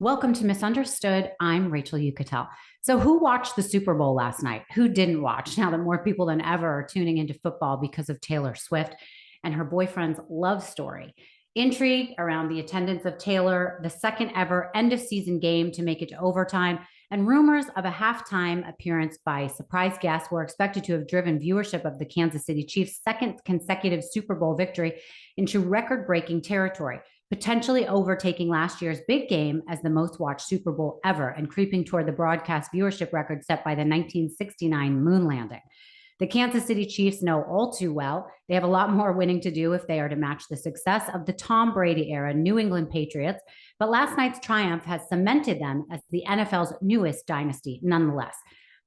Welcome to Misunderstood. I'm Rachel Yucatel. So, who watched the Super Bowl last night? Who didn't watch? Now that more people than ever are tuning into football because of Taylor Swift and her boyfriend's love story. Intrigue around the attendance of Taylor, the second ever end of season game to make it to overtime, and rumors of a halftime appearance by surprise guests were expected to have driven viewership of the Kansas City Chiefs' second consecutive Super Bowl victory into record breaking territory, potentially overtaking last year's big game as the most watched Super Bowl ever and creeping toward the broadcast viewership record set by the 1969 moon landing. The Kansas City Chiefs know all too well they have a lot more winning to do if they are to match the success of the Tom Brady era New England Patriots, but last night's triumph has cemented them as the NFL's newest dynasty nonetheless.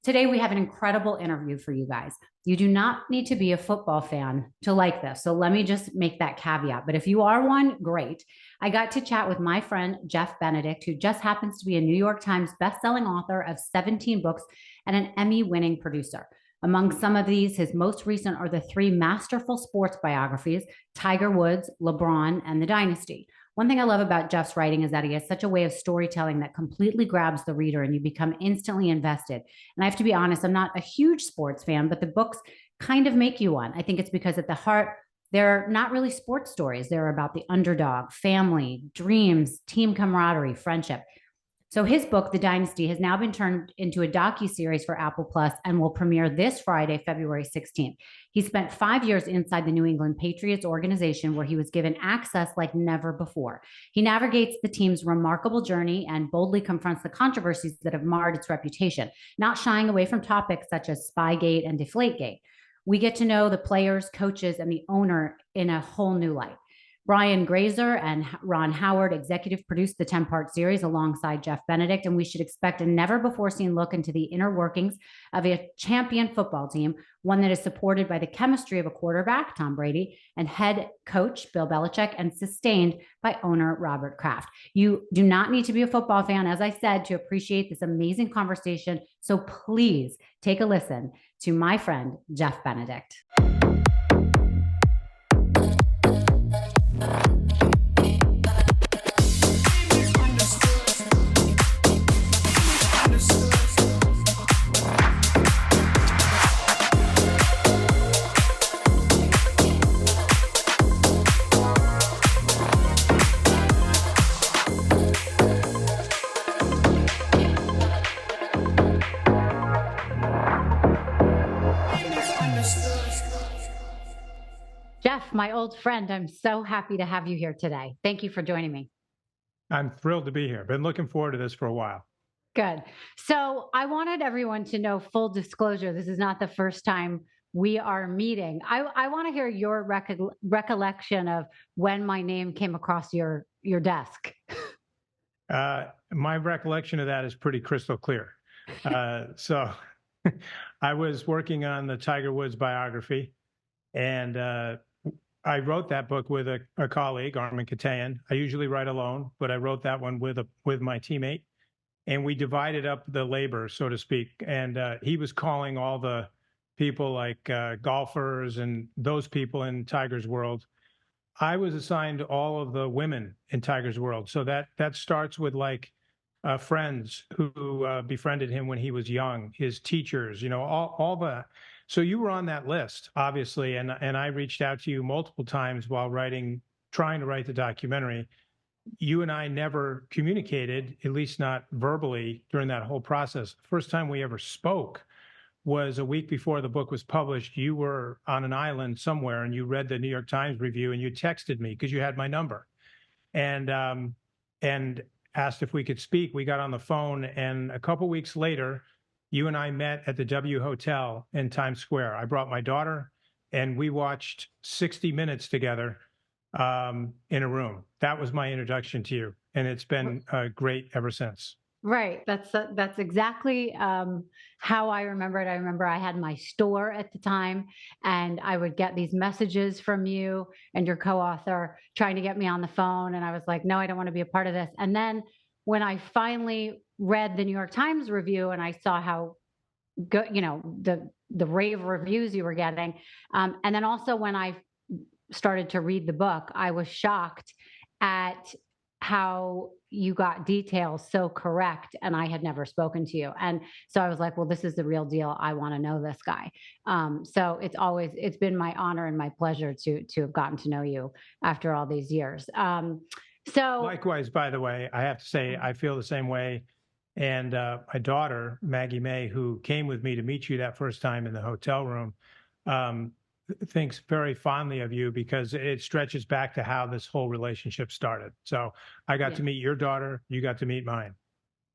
Today, we have an incredible interview for you guys. You do not need to be a football fan to like this. So let me just make that caveat. But if you are one, great. I got to chat with my friend, Jeff Benedict, who just happens to be a New York Times bestselling author of 17 books and an Emmy winning producer. Among some of these, his most recent are the three masterful sports biographies, Tiger Woods, LeBron, and The Dynasty. One thing I love about Jeff's writing is that he has such a way of storytelling that completely grabs the reader and you become instantly invested. And I have to be honest, I'm not a huge sports fan, but the books kind of make you one. I think it's because at the heart, they're not really sports stories. They're about the underdog, family, dreams, team camaraderie, friendship. So his book, The Dynasty, has now been turned into a docuseries for Apple Plus and will premiere this Friday, February 16th. He spent 5 years inside the New England Patriots organization where he was given access like never before. He navigates the team's remarkable journey and boldly confronts the controversies that have marred its reputation, not shying away from topics such as Spygate and Deflategate. We get to know the players, coaches, and the owner in a whole new light. Brian Grazer and Ron Howard executive produced the 10-part series alongside Jeff Benedict, and we should expect a never-before-seen look into the inner workings of a champion football team, one that is supported by the chemistry of a quarterback, Tom Brady, and head coach, Bill Belichick, and sustained by owner Robert Kraft. You do not need to be a football fan, as I said, to appreciate this amazing conversation, so please take a listen to my friend, Jeff Benedict. Jeff, my old friend, I'm so happy to have you here today. Thank you for joining me. I'm thrilled to be here. Been looking forward to this for a while. Good. So I wanted everyone to know, full disclosure, this is not the first time we are meeting. I want to hear your recollection of when my name came across your desk. My recollection of that is pretty crystal clear. So I was working on the Tiger Woods biography, and I wrote that book with a colleague, Armin Katayan. I usually write alone, but I wrote that one with my teammate, and we divided up the labor, so to speak. And he was calling all the people like golfers and those people in Tiger's world. I was assigned all of the women in Tiger's world. So that starts with like friends who befriended him when he was young, his teachers, all the. So you were on that list, obviously, and I reached out to you multiple times while trying to write the documentary. You and I never communicated, at least not verbally, during that whole process. The first time we ever spoke was a week before the book was published. You were on an island somewhere, and you read the New York Times review, and you texted me because you had my number, and asked if we could speak. We got on the phone, and a couple weeks later, you and I met at the W Hotel in Times Square. I brought my daughter, and we watched 60 Minutes together in a room. That was my introduction to you, and it's been great ever since. Right. That's exactly how I remember it. I remember I had my store at the time, and I would get these messages from you and your co-author trying to get me on the phone, and I was like, no, I don't want to be a part of this. And then when I finally read the New York Times review and I saw how good, the rave reviews you were getting, and then also when I started to read the book, I was shocked at how you got details so correct, and I had never spoken to you. And so I was like, well, this is the real deal. I want to know this guy. So it's been my honor and my pleasure to have gotten to know you after all these years. So Likewise, by the way, I have to say, I feel the same way. And my daughter, Maggie May, who came with me to meet you that first time in the hotel room, thinks very fondly of you because it stretches back to how this whole relationship started. So I got to meet your daughter. You got to meet mine.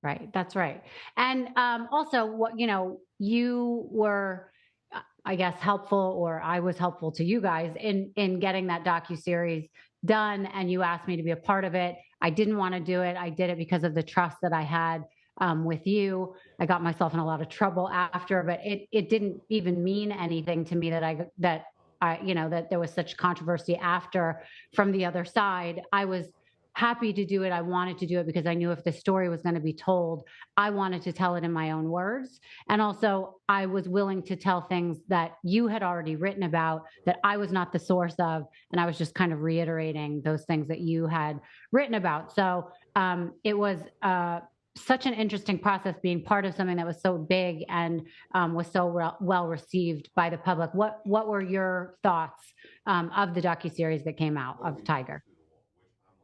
Right. That's right. And also, you were, I guess, helpful, or I was helpful to you guys in getting that docuseries done. And you asked me to be a part of it. I didn't want to do it. I did it because of the trust that I had with you. I got myself in a lot of trouble after, but it didn't even mean anything to me that there was such controversy after from the other side. I was happy to do it. I wanted to do it because I knew if the story was going to be told, I wanted to tell it in my own words. And also, I was willing to tell things that you had already written about that I was not the source of. And I was just kind of reiterating those things that you had written about. So it was such an interesting process being part of something that was so big and was so well received by the public. What were your thoughts of the docuseries that came out of Tiger?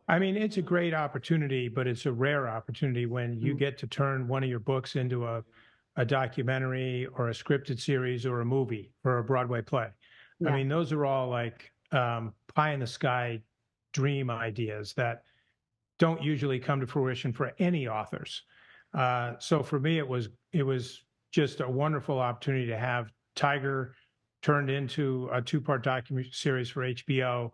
I mean, it's a great opportunity, but it's a rare opportunity when you get to turn one of your books into a documentary or a scripted series or a movie or a Broadway play. Yeah. I mean, those are all like pie in the sky dream ideas that don't usually come to fruition for any authors. So for me, it was just a wonderful opportunity to have Tiger turned into a 2-part documentary series for HBO,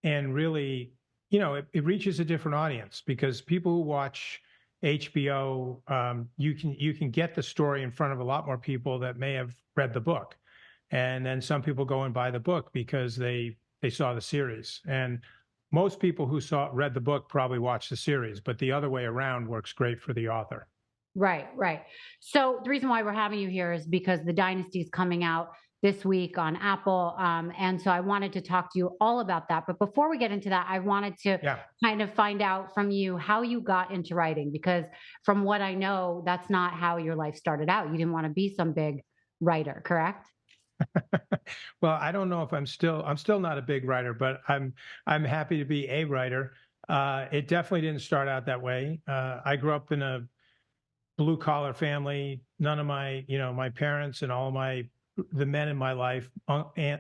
and really, it reaches a different audience because people who watch HBO, you can get the story in front of a lot more people that may have read the book, and then some people go and buy the book because they saw the series. And most people who read the book probably watched the series, but the other way around works great for the author. Right. So the reason why we're having you here is because The Dynasty is coming out this week on Apple. And so I wanted to talk to you all about that. But before we get into that, I wanted to kind of find out from you how you got into writing, because from what I know, that's not how your life started out. You didn't want to be some big writer, correct? Well, I don't know if I'm still not a big writer, but I'm happy to be a writer. It definitely didn't start out that way. I grew up in a blue collar family. None of my parents and all of the men in my life,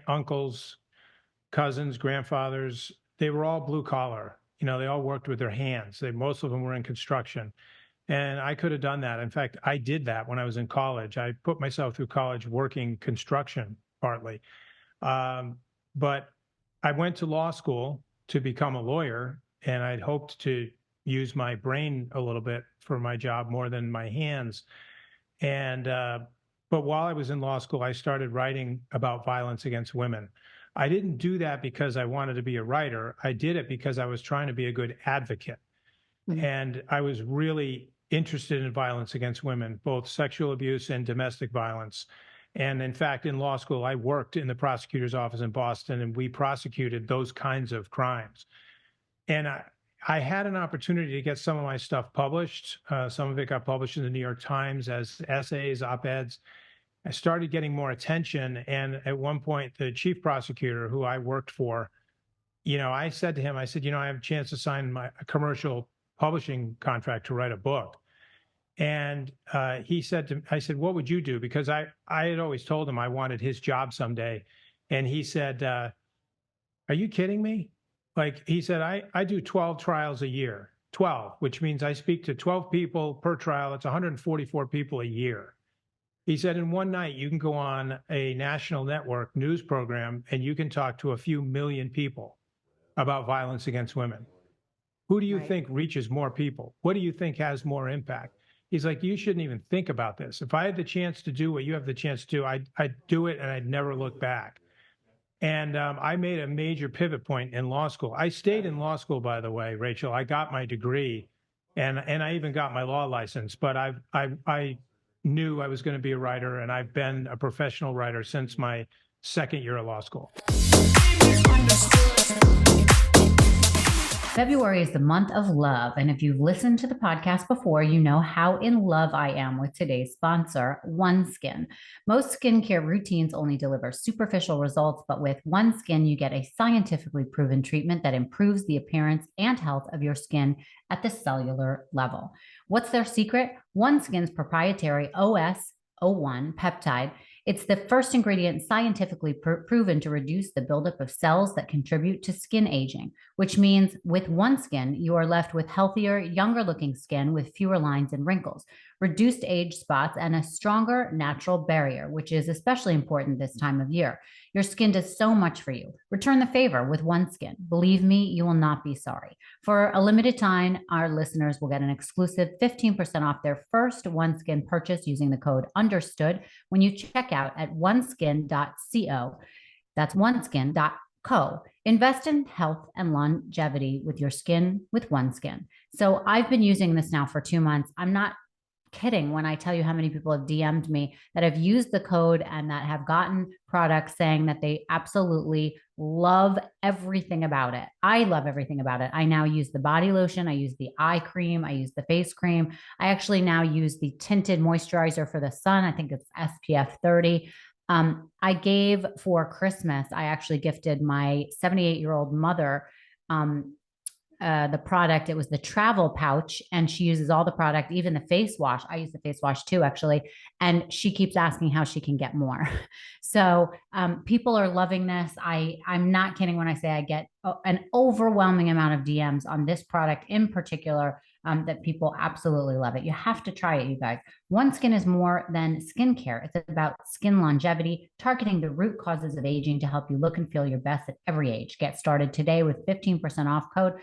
uncles, cousins, grandfathers, they were all blue collar. They all worked with their hands. Most of them were in construction. And I could have done that. In fact, I did that when I was in college. I put myself through college working construction partly. But I went to law school to become a lawyer, and I'd hoped to use my brain a little bit for my job more than my hands. But while I was in law school, I started writing about violence against women. I didn't do that because I wanted to be a writer. I did it because I was trying to be a good advocate. Mm-hmm. And I was really interested in violence against women, both sexual abuse and domestic violence. And in fact, in law school, I worked in the prosecutor's office in Boston, and we prosecuted those kinds of crimes. And I had an opportunity to get some of my stuff published. Some of it got published in the New York Times as essays, op-eds. I started getting more attention. And at one point, the chief prosecutor who I worked for, I said to him, I said, I have a chance to sign a commercial publishing contract to write a book. And I said, what would you do? Because I had always told him I wanted his job someday. And he said, are you kidding me? Like, he said, I do 12 trials a year, 12, which means I speak to 12 people per trial. It's 144 people a year. He said, in one night, you can go on a national network news program and you can talk to a few million people about violence against women. Who do you think reaches more people? What do you think has more impact? He's like, you shouldn't even think about this. If I had the chance to do what you have the chance to do, I'd do it and I'd never look back. And I made a major pivot point in law school. I stayed in law school, by the way, Rachel. I got my degree and I even got my law license, but I knew I was going to be a writer, and I've been a professional writer since my second year of law school. February is the month of love. And if you've listened to the podcast before, you know how in love I am with today's sponsor, OneSkin. Most skincare routines only deliver superficial results, but with OneSkin, you get a scientifically proven treatment that improves the appearance and health of your skin at the cellular level. What's their secret? OneSkin's proprietary OS01 peptide. It's the first ingredient scientifically proven to reduce the buildup of cells that contribute to skin aging, which means with OneSkin, you are left with healthier, younger looking skin with fewer lines and wrinkles, reduced age spots, and a stronger natural barrier, which is especially important this time of year. Your skin does so much for you. Return the favor with OneSkin. Believe me, you will not be sorry. For a limited time, our listeners will get an exclusive 15% off their first OneSkin purchase using the code UNDERSTOOD when you check out at oneskin.co. That's oneskin.co. Invest in health and longevity with your skin with OneSkin. So I've been using this now for 2 months. I'm not kidding when I tell you how many people have DM'd me that have used the code and that have gotten products saying that they absolutely love everything about it. I love everything about it. I now use the body lotion. I use the eye cream. I use the face cream. I actually now use the tinted moisturizer for the sun. I think it's SPF 30. I gave for Christmas, I actually gifted my 78-year-old mother the product. It was the travel pouch, and she uses all the product, even the face wash. I use the face wash too, actually. And she keeps asking how she can get more. So people are loving this. I'm not kidding when I say I get an overwhelming amount of DMs on this product in particular, that people absolutely love it. You have to try it, you guys. OneSkin is more than skincare. It's about skin longevity, targeting the root causes of aging to help you look and feel your best at every age. Get started today with 15% off code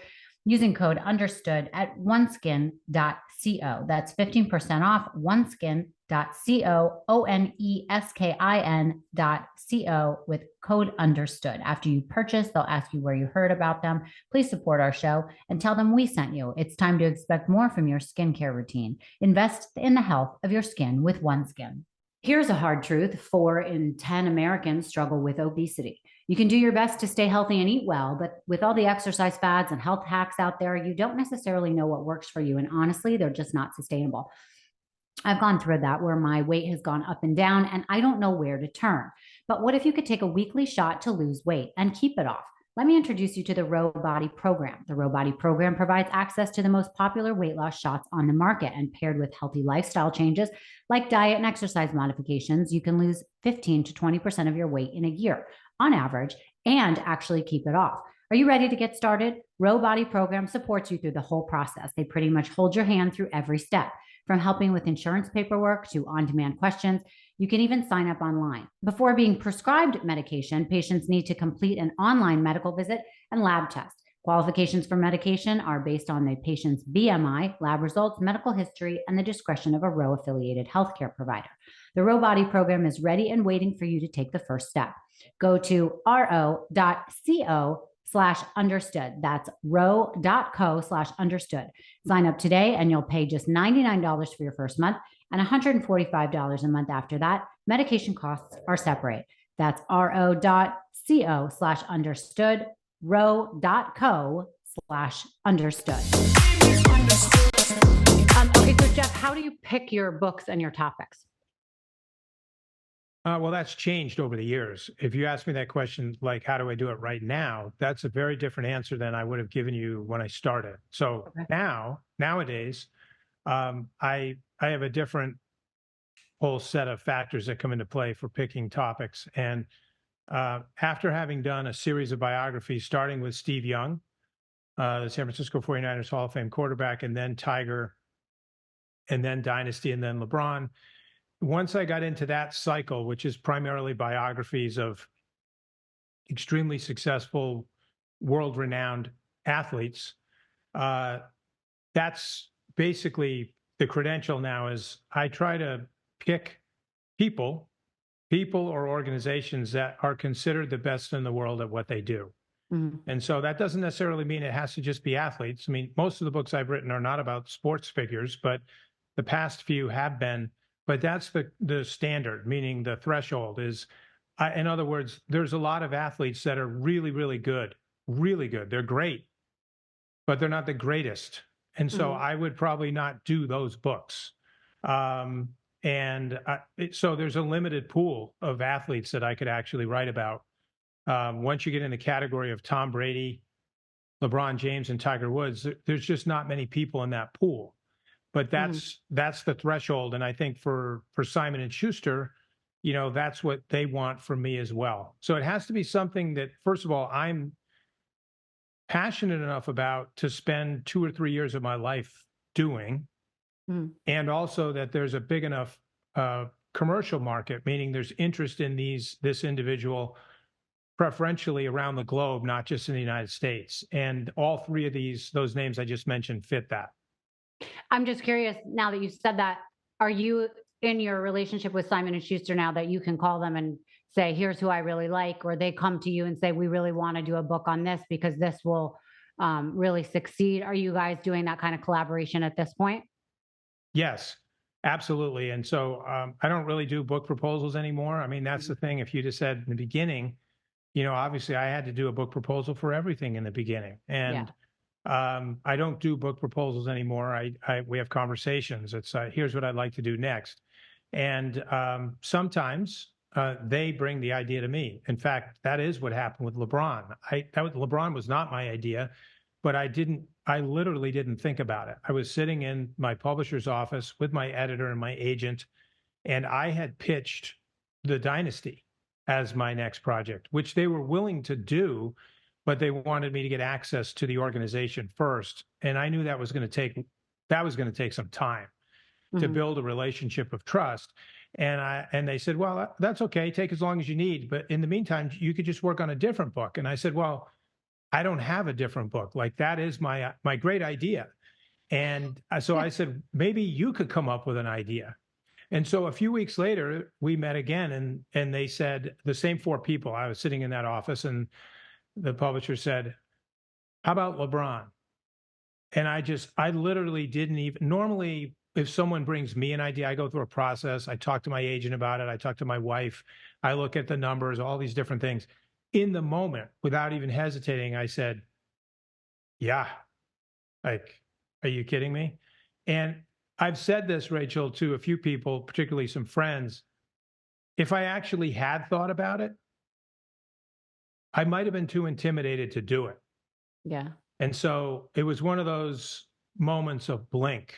using code UNDERSTOOD at oneskin.co. That's 15% off oneskin.co, oneskin.co with code UNDERSTOOD. After you purchase, they'll ask you where you heard about them. Please support our show and tell them we sent you. It's time to expect more from your skincare routine. Invest in the health of your skin with OneSkin. Here's a hard truth. 4 in 10 Americans struggle with obesity. You can do your best to stay healthy and eat well, but with all the exercise fads and health hacks out there, you don't necessarily know what works for you. And honestly, they're just not sustainable. I've gone through that where my weight has gone up and down and I don't know where to turn. But what if you could take a weekly shot to lose weight and keep it off? Let me introduce you to the Row Body Program. The Row Body Program provides access to the most popular weight loss shots on the market, and paired with healthy lifestyle changes like diet and exercise modifications, you can lose 15 to 20% of your weight in a year on average and actually keep it off. Are you ready to get started? Row Body Program supports you through the whole process. They pretty much hold your hand through every step, from helping with insurance paperwork to on-demand questions. You can even sign up online. Before being prescribed medication, patients need to complete an online medical visit and lab test. Qualifications for medication are based on the patient's BMI, lab results, medical history, and the discretion of a Row-affiliated healthcare provider. The Row Body Program is ready and waiting for you to take the first step. Go to ro.co/understood. That's row.co/understood. Sign up today and you'll pay just $99 for your first month and $145 a month after that. Medication costs are separate. That's ro.co/understood, row.co/understood. Okay, so Jeff, how do you pick your books and your topics? Well, that's changed over the years. If you ask me that question, like, how do I do it right now? That's a very different answer than I would have given you when I started. So nowadays, I have a different whole set of factors that come into play for picking topics. And after having done a series of biographies, starting with Steve Young, the San Francisco 49ers Hall of Fame quarterback, and then Tiger, and then Dynasty, and then LeBron, once I got into that cycle, which is primarily biographies of extremely successful, world-renowned athletes, that's basically the credential now. Is I try to pick people or organizations that are considered the best in the world at what they do. Mm-hmm. And so that doesn't necessarily mean it has to just be athletes. I mean, most of the books I've written are not about sports figures, but the past few have been. But that's the standard, meaning the threshold is, in other words, there's a lot of athletes that are really, really good, really good. They're great. but they're not the greatest. And so Mhm. I would probably not do those books. So there's a limited pool of athletes that I could actually write about. Once you get in the category of Tom Brady, LeBron James, and Tiger Woods, there's just not many people in that pool. But Mhm. that's the threshold, and I think for Simon and Schuster, that's what they want from me as well. So it has to be something that, first of all, I'm passionate enough about to spend 2 or 3 years of my life doing, Mhm. and also that there's a big enough commercial market, meaning there's interest in this individual preferentially around the globe, not just in the United States. And all three of those names I just mentioned fit that. I'm just curious now that you said that, are you in your relationship with Simon and Schuster now that you can call them and say, here's who I really like, or they come to you and say, we really want to do a book on this because this will really succeed? Are you guys doing that kind of collaboration at this point? Yes, absolutely. And so I don't really do book proposals anymore. I mean, that's Mhm. the thing. If you just said in the beginning, obviously I had to do a book proposal for everything in the beginning. Yeah. And I don't do book proposals anymore. We have conversations. It's here's what I'd like to do next. And sometimes they bring the idea to me. In fact, that is what happened with LeBron. LeBron was not my idea, but I literally didn't think about it. I was sitting in my publisher's office with my editor and my agent, and I had pitched The Dynasty as my next project, which they were willing to do, but they wanted me to get access to the organization first. And I knew that was going to take some time to Mhm. build a relationship of trust. And they said, well, that's okay. Take as long as you need. But in the meantime, you could just work on a different book. And I said, well, I don't have a different book. Like that is my great idea. And so Yeah. I said, maybe you could come up with an idea. And so a few weeks later, we met again, and they said the same four people. I was sitting in that office, and the publisher said, "How about LeBron?" And I literally didn't even. Normally, if someone brings me an idea, I go through a process. I talk to my agent about it. I talk to my wife. I look at the numbers, all these different things. In the moment, without even hesitating, I said, "Yeah, like, are you kidding me?" And I've said this, Rachel, to a few people, particularly some friends. If I actually had thought about it, I might have been too intimidated to do it. Yeah. And so it was one of those moments of blink,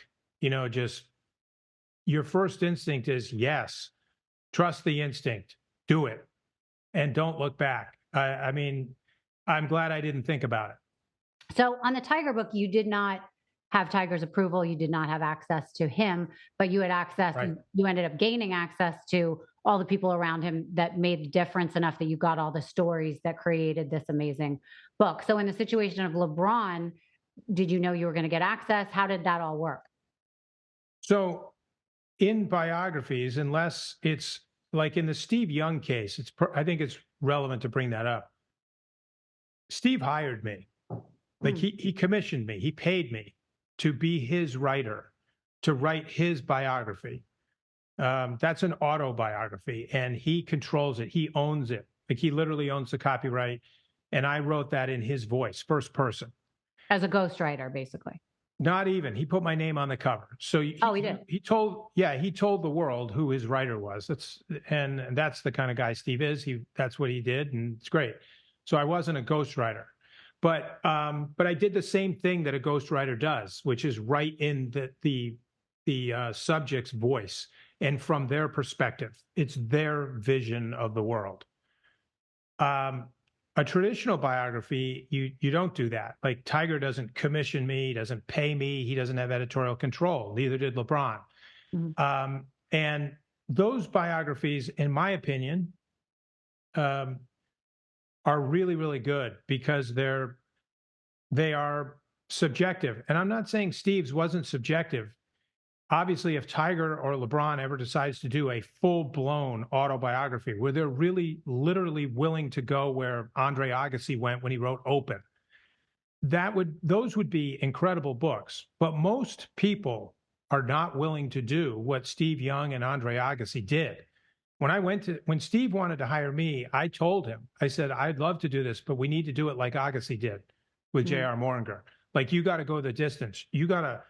just your first instinct is yes, trust the instinct, do it, and don't look back. I mean, I'm glad I didn't think about it. So on the Tiger book, you did not have Tiger's approval. You did not have access to him, but you had access. Right. You ended up gaining access to all the people around him that made the difference enough that you got all the stories that created this amazing book. So in the situation of LeBron, did you know you were going to get access? How did that all work? So in biographies, unless it's like in the Steve Young case, I think it's relevant to bring that up. Steve hired me. Like Mm. he commissioned me, he paid me to be his writer, to write his biography. That's an autobiography, and he controls it. He owns it. Like he literally owns the copyright. And I wrote that in his voice, first person. As a ghostwriter, basically. Not even. He put my name on the cover. So Oh, he did. he told, yeah, he told the world who his writer was. And that's the kind of guy Steve is. That's what he did, and it's great. So I wasn't a ghostwriter, but I did the same thing that a ghostwriter does, which is write in the subject's voice and from their perspective. It's their vision of the world. A traditional biography, you don't do that. Like Tiger doesn't commission me, he doesn't pay me, he doesn't have editorial control. Neither did LeBron. Mhm. And those biographies, in my opinion, um, are really, really good because they are subjective. And I'm not saying Steve's wasn't subjective. Obviously, if Tiger or LeBron ever decides to do a full-blown autobiography where they're really literally willing to go where Andre Agassi went when he wrote Open, those would be incredible books. But most people are not willing to do what Steve Young and Andre Agassi did. When Steve wanted to hire me, I told him, I said, I'd love to do this, but we need to do it like Agassi did with Mhm. J.R. Moringer. Like, you got to go the distance. You got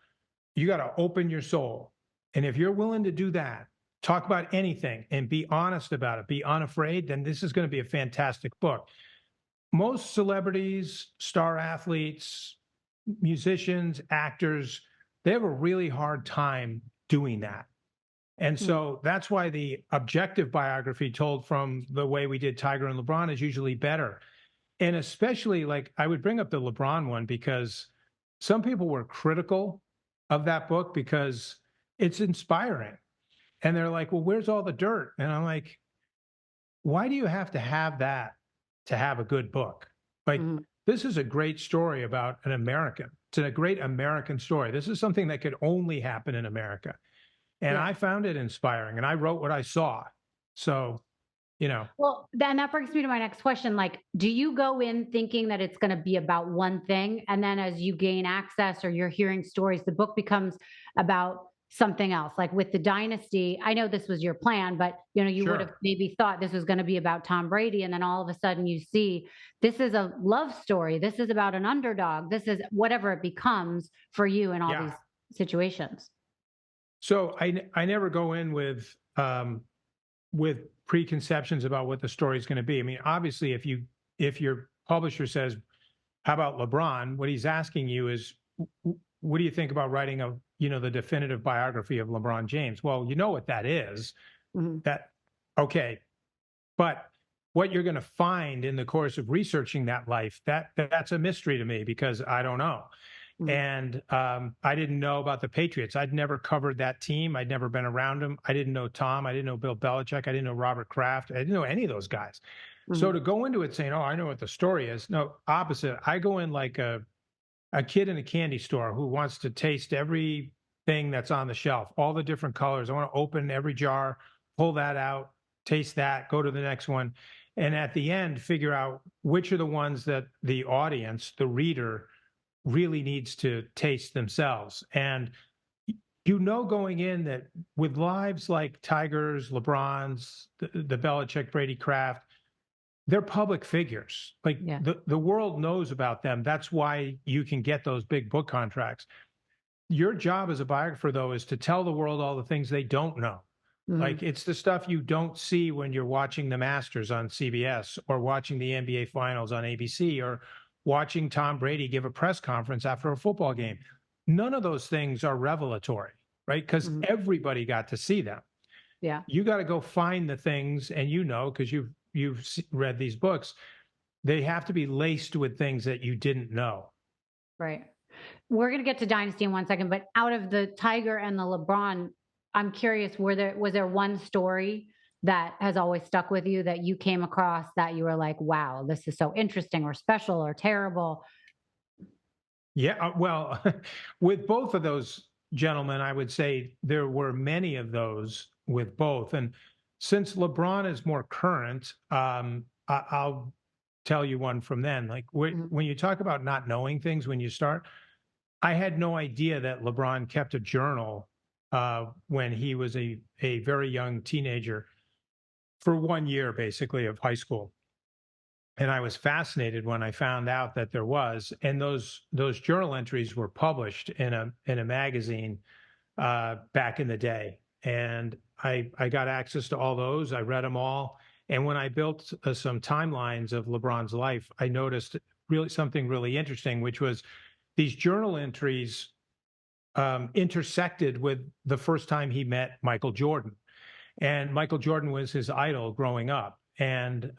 to open your soul. And if you're willing to do that, talk about anything and be honest about it, be unafraid, then this is going to be a fantastic book. Most celebrities, star athletes, musicians, actors, they have a really hard time doing that. And so that's why the objective biography told from the way we did Tiger and LeBron is usually better. And especially, like, I would bring up the LeBron one because some people were critical of that book because it's inspiring. And they're like, well, where's all the dirt? And I'm like, why do you have that to have a good book? Like, this is a great story about an American. It's a great American story. This is something that could only happen in America. And I found it inspiring, and I wrote what I saw. So, you know. Well, then that brings me to my next question. Like, do you go in thinking that it's going to be about one thing, and then as you gain access or you're hearing stories, the book becomes about something else? Like with The Dynasty, I know this was your plan, but you would have maybe thought this was going to be about Tom Brady, and then all of a sudden you see this is a love story. This is about an underdog. This is whatever it becomes for you in all these situations. So I never go in with preconceptions about what the story is going to be. I mean, obviously, if your publisher says, "How about LeBron?" what he's asking you is, "What do you think about writing the definitive biography of LeBron James?" Well, you know what that is. Okay, but what you're going to find in the course of researching that life, that's a mystery to me because I don't know. And I didn't know about the Patriots. I'd never covered that team. I'd never been around them. I didn't know Tom. I didn't know Bill Belichick. I didn't know Robert Kraft. I didn't know any of those guys. So to go into it saying, "Oh, I know what the story is," no, opposite. I go in like a kid in a candy store who wants to taste everything that's on the shelf, all the different colors. I want to open every jar, pull that out, taste that, go to the next one. And at the end, figure out which are the ones that the audience, the reader, really needs to taste themselves. And going in that with lives like Tiger's, LeBron's, the Belichick, Brady, Kraft, they're public figures. Like the world knows about them. That's why you can get those big book contracts. Your job as a biographer, though, is to tell the world all the things they don't know. Like, it's the stuff you don't see when you're watching the Masters on CBS or watching the NBA Finals on ABC or watching Tom Brady give a press conference after a football game. None of those things are revelatory, right? Because everybody got to see them. Yeah. You got to go find the things, and because you've read these books, they have to be laced with things that you didn't know. Right. We're going to get to Dynasty in 1 second, but out of the Tiger and the LeBron, I'm curious, was there one story that has always stuck with you that you came across that you were like, wow, this is so interesting or special or terrible? Yeah, well, with both of those gentlemen, I would say there were many of those with both. And since LeBron is more current, I'll tell you one from then. Like when you talk about not knowing things when you start, I had no idea that LeBron kept a journal when he was a very young teenager for 1 year, basically, of high school. And I was fascinated when I found out that there was, and those journal entries were published in a magazine back in the day. And I got access to all those. I read them all. And when I built some timelines of LeBron's life, I noticed something really interesting, which was these journal entries intersected with the first time he met Michael Jordan. And Michael Jordan was his idol growing up. And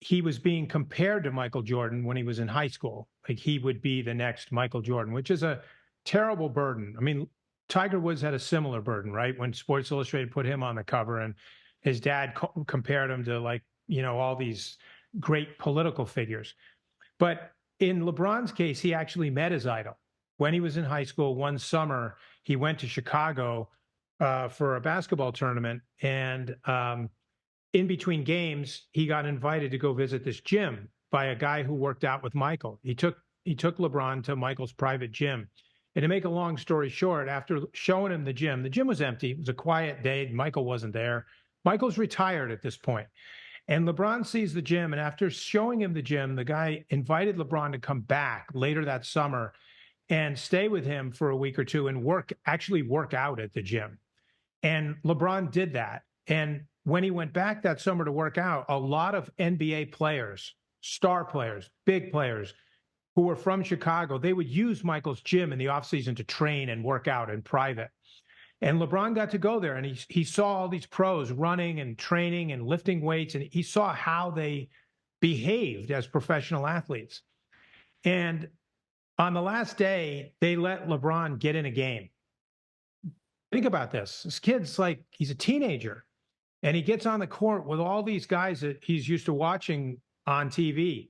he was being compared to Michael Jordan when he was in high school. Like, he would be the next Michael Jordan, which is a terrible burden. I mean, Tiger Woods had a similar burden, right? When Sports Illustrated put him on the cover and his dad compared him to all these great political figures. But in LeBron's case, he actually met his idol. When he was in high school, one summer, he went to Chicago for a basketball tournament. And in between games, he got invited to go visit this gym by a guy who worked out with Michael. He took LeBron to Michael's private gym. And to make a long story short, after showing him the gym was empty. It was a quiet day. Michael wasn't there. Michael's retired at this point. And LeBron sees the gym, and after showing him the gym, the guy invited LeBron to come back later that summer and stay with him for a week or two and actually work out at the gym. And LeBron did that. And when he went back that summer to work out, a lot of NBA players, star players, big players who were from Chicago, they would use Michael's gym in the offseason to train and work out in private. And LeBron got to go there, and he saw all these pros running and training and lifting weights, and he saw how they behaved as professional athletes. And on the last day, they let LeBron get in a game. Think about this. This kid's like, he's a teenager, and he gets on the court with all these guys that he's used to watching on TV.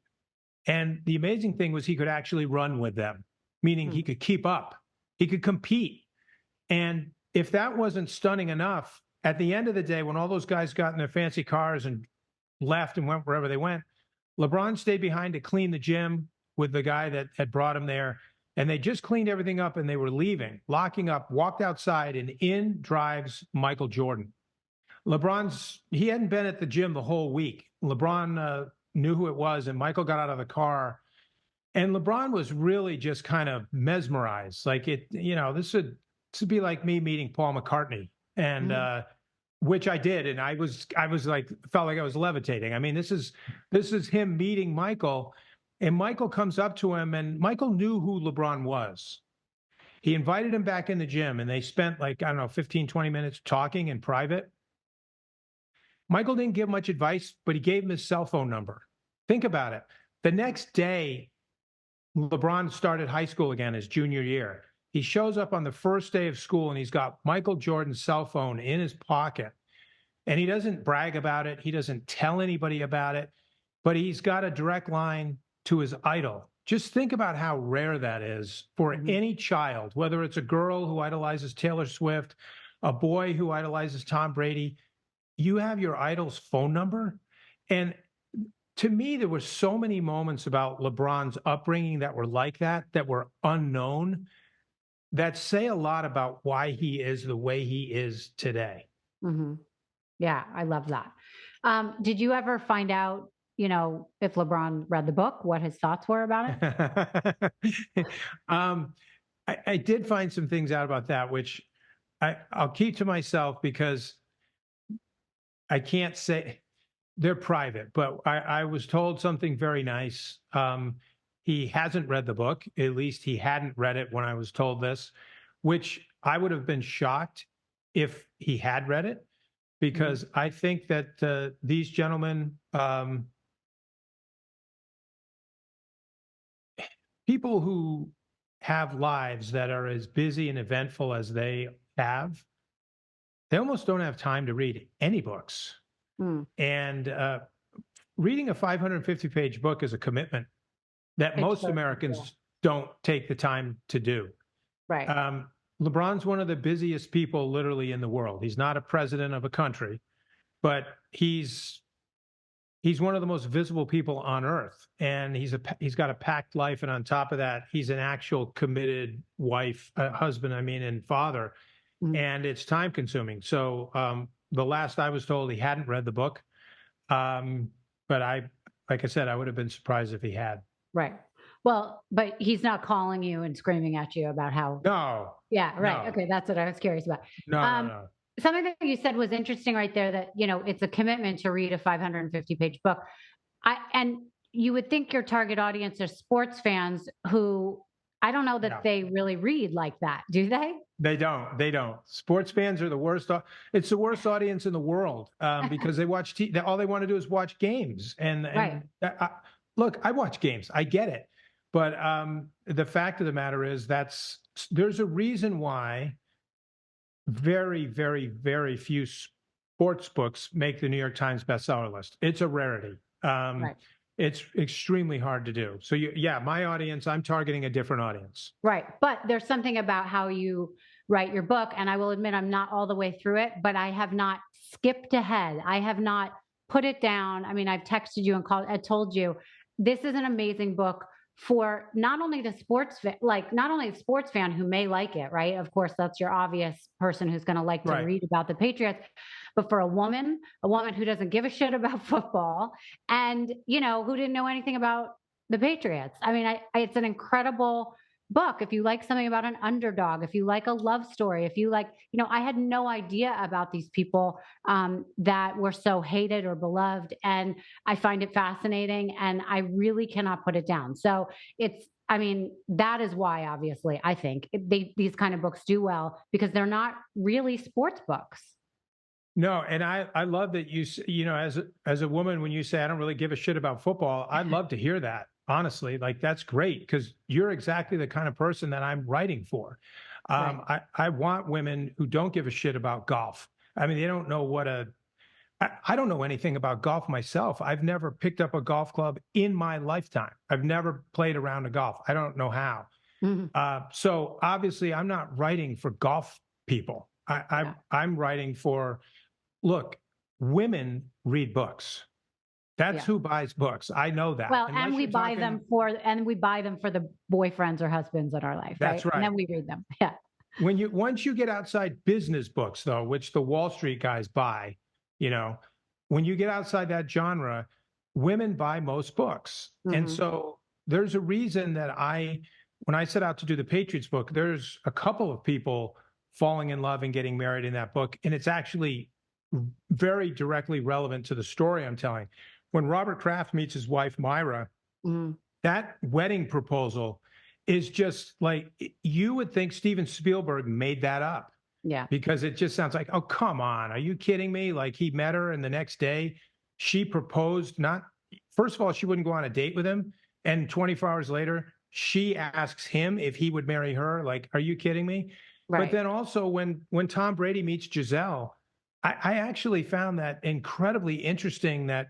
And the amazing thing was he could actually run with them, meaning he could keep up. He could compete. And if that wasn't stunning enough, at the end of the day, when all those guys got in their fancy cars and left and went wherever they went, LeBron stayed behind to clean the gym with the guy that had brought him there. And they just cleaned everything up and they were leaving, locking up, walked outside, and in drives Michael Jordan. He hadn't been at the gym the whole week. LeBron knew who it was, and Michael got out of the car. And LeBron was really just kind of mesmerized. Like this would be like me meeting Paul McCartney, and which I did, and I was like, felt like I was levitating. I mean, this is him meeting Michael, and Michael comes up to him, and Michael knew who LeBron was. He invited him back in the gym, and they spent 15, 20 minutes talking in private. Michael didn't give much advice, but he gave him his cell phone number. Think about it. The next day, LeBron started high school again his junior year. He shows up on the first day of school, and he's got Michael Jordan's cell phone in his pocket. And he doesn't brag about it. He doesn't tell anybody about it, but he's got a direct line to his idol. Just think about how rare that is for any child, whether it's a girl who idolizes Taylor Swift, a boy who idolizes Tom Brady. You have your idol's phone number. And to me, there were so many moments about LeBron's upbringing that were like that were unknown, that say a lot about why he is the way he is today. Mm-hmm. Yeah, I love that. Did you ever find out, if LeBron read the book, what his thoughts were about it? I did find some things out about that, which I'll keep to myself because I can't say they're private, but I was told something very nice. He hasn't read the book. At least he hadn't read it when I was told this, which I would have been shocked if he had read it, because I think that these gentlemen, people who have lives that are as busy and eventful as they have, they almost don't have time to read any books. And reading a 550-page book is a commitment that most Americans don't take the time to do. Right. LeBron's one of the busiest people literally in the world. He's not a president of a country, but he's one of the most visible people on earth. And he's got a packed life. And on top of that, he's an actual committed husband, and father. And it's time consuming. So the last I was told, he hadn't read the book. But like I said, I would have been surprised if he had. Right. Well, but he's not calling you and screaming at you about how. No. Yeah. Right. No. Okay. That's what I was curious about. No. Something that you said was interesting right there, that, it's a commitment to read a 550-page book. And you would think your target audience are sports fans who, I don't know that they really read like that. Do they? They don't. Sports fans are the worst. It's the worst audience in the world because they watch all they want to do is watch games. And look, I watch games. I get it. But the fact of the matter is there's a reason why very, very, very few sports books make the New York Times bestseller list. It's a rarity. Right. It's extremely hard to do. So my audience, I'm targeting a different audience. Right. But there's something about how you write your book. And I will admit, I'm not all the way through it, but I have not skipped ahead. I have not put it down. I've texted you and called. I told you, this is an amazing book for not only the not only the sports fan who may like it, right? Of course, that's your obvious person who's going to like to Right. read about the Patriots, but for a woman who doesn't give a shit about football and, who didn't know anything about the Patriots. I mean, it's an incredible book. If you like something about an underdog, if you like a love story, if you like, I had no idea about these people that were so hated or beloved. And I find it fascinating and I really cannot put it down. So that is why, obviously, I think these kind of books do well because they're not really sports books. No, and I love that as a woman, when you say I don't really give a shit about football, I'd love to hear that. Honestly, like that's great because you're exactly the kind of person that I'm writing for. Right. I want women who don't give a shit about golf. I mean, they don't know I don't know anything about golf myself. I've never picked up a golf club in my lifetime. I've never played a round of golf. I don't know how. Mm-hmm. So obviously, I'm not writing for golf people. I'm writing for, look, women read books. That's who buys books. I know that. Well, and we buy them for the boyfriends or husbands in our life. That's right. And then we read them. Yeah. Once you get outside business books, though, which the Wall Street guys buy, when you get outside that genre, women buy most books. Mm-hmm. And so there's a reason that when I set out to do the Patriots book, there's a couple of people falling in love and getting married in that book. And it's actually very directly relevant to the story I'm telling. When Robert Kraft meets his wife, Myra, that wedding proposal is just like, you would think Steven Spielberg made that up. Yeah. Because it just sounds like, oh, come on. Are you kidding me? Like he met her and the next day she proposed. First of all, she wouldn't go on a date with him. And 24 hours later, she asks him if he would marry her. Like, are you kidding me? Right. But then also when Tom Brady meets Giselle, I actually found that incredibly interesting that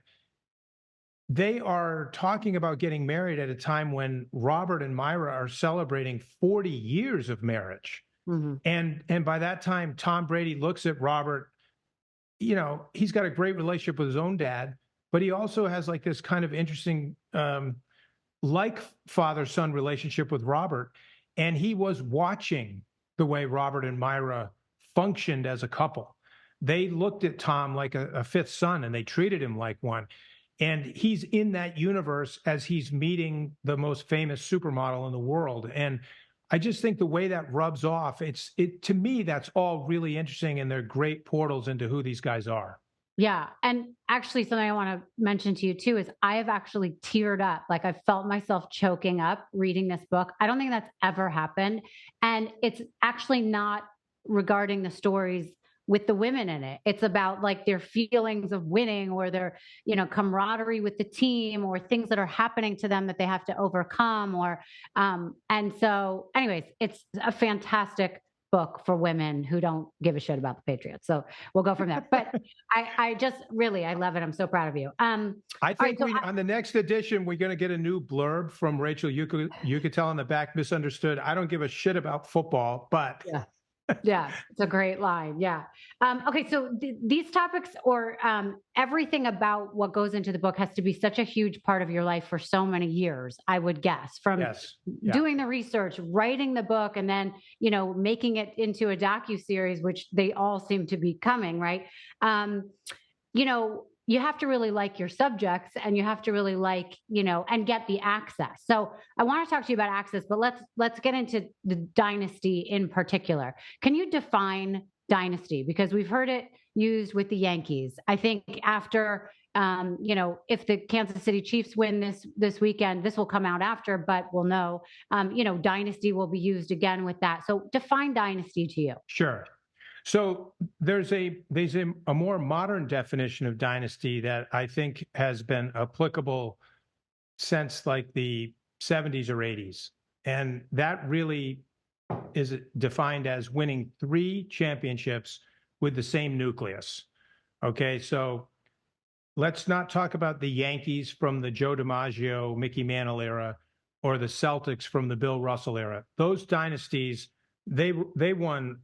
they are talking about getting married at a time when Robert and Myra are celebrating 40 years of marriage. Mm-hmm. And by that time, Tom Brady looks at Robert, he's got a great relationship with his own dad, but he also has like this kind of interesting, like father-son relationship with Robert. And he was watching the way Robert and Myra functioned as a couple. They looked at Tom like a fifth son and they treated him like one. And he's in that universe as he's meeting the most famous supermodel in the world. And I just think the way that rubs off, to me, that's all really interesting. And they're great portals into who these guys are. Yeah. And actually something I want to mention to you too, is I have actually teared up. Like I felt myself choking up reading this book. I don't think that's ever happened. And it's actually not regarding the stories with the women in it. It's about like their feelings of winning or their, camaraderie with the team or things that are happening to them that they have to overcome and so anyways, it's a fantastic book for women who don't give a shit about the Patriots. So we'll go from there. But I just really, I love it. I'm so proud of you. I think on the next edition, we're going to get a new blurb from Rachel Yucatel on the back, misunderstood. I don't give a shit about football, but yeah. Yeah, it's a great line. Yeah. Okay, so these topics or everything about what goes into the book has to be such a huge part of your life for so many years, I would guess, from doing the research, writing the book, and then, making it into a docuseries, which they all seem to be coming, right? You have to really like your subjects and you have to really like, and get the access. So I want to talk to you about access, but let's get into the dynasty in particular. Can you define dynasty? Because we've heard it used with the Yankees. I think after, if the Kansas City Chiefs win this weekend, this will come out after, but we'll know, dynasty will be used again with that. So define dynasty to you. Sure. So there's a more modern definition of dynasty that I think has been applicable since like the 70s or 80s. And that really is defined as winning 3 championships with the same nucleus. Okay, so let's not talk about the Yankees from the Joe DiMaggio, Mickey Mantle era, or the Celtics from the Bill Russell era. Those dynasties, they won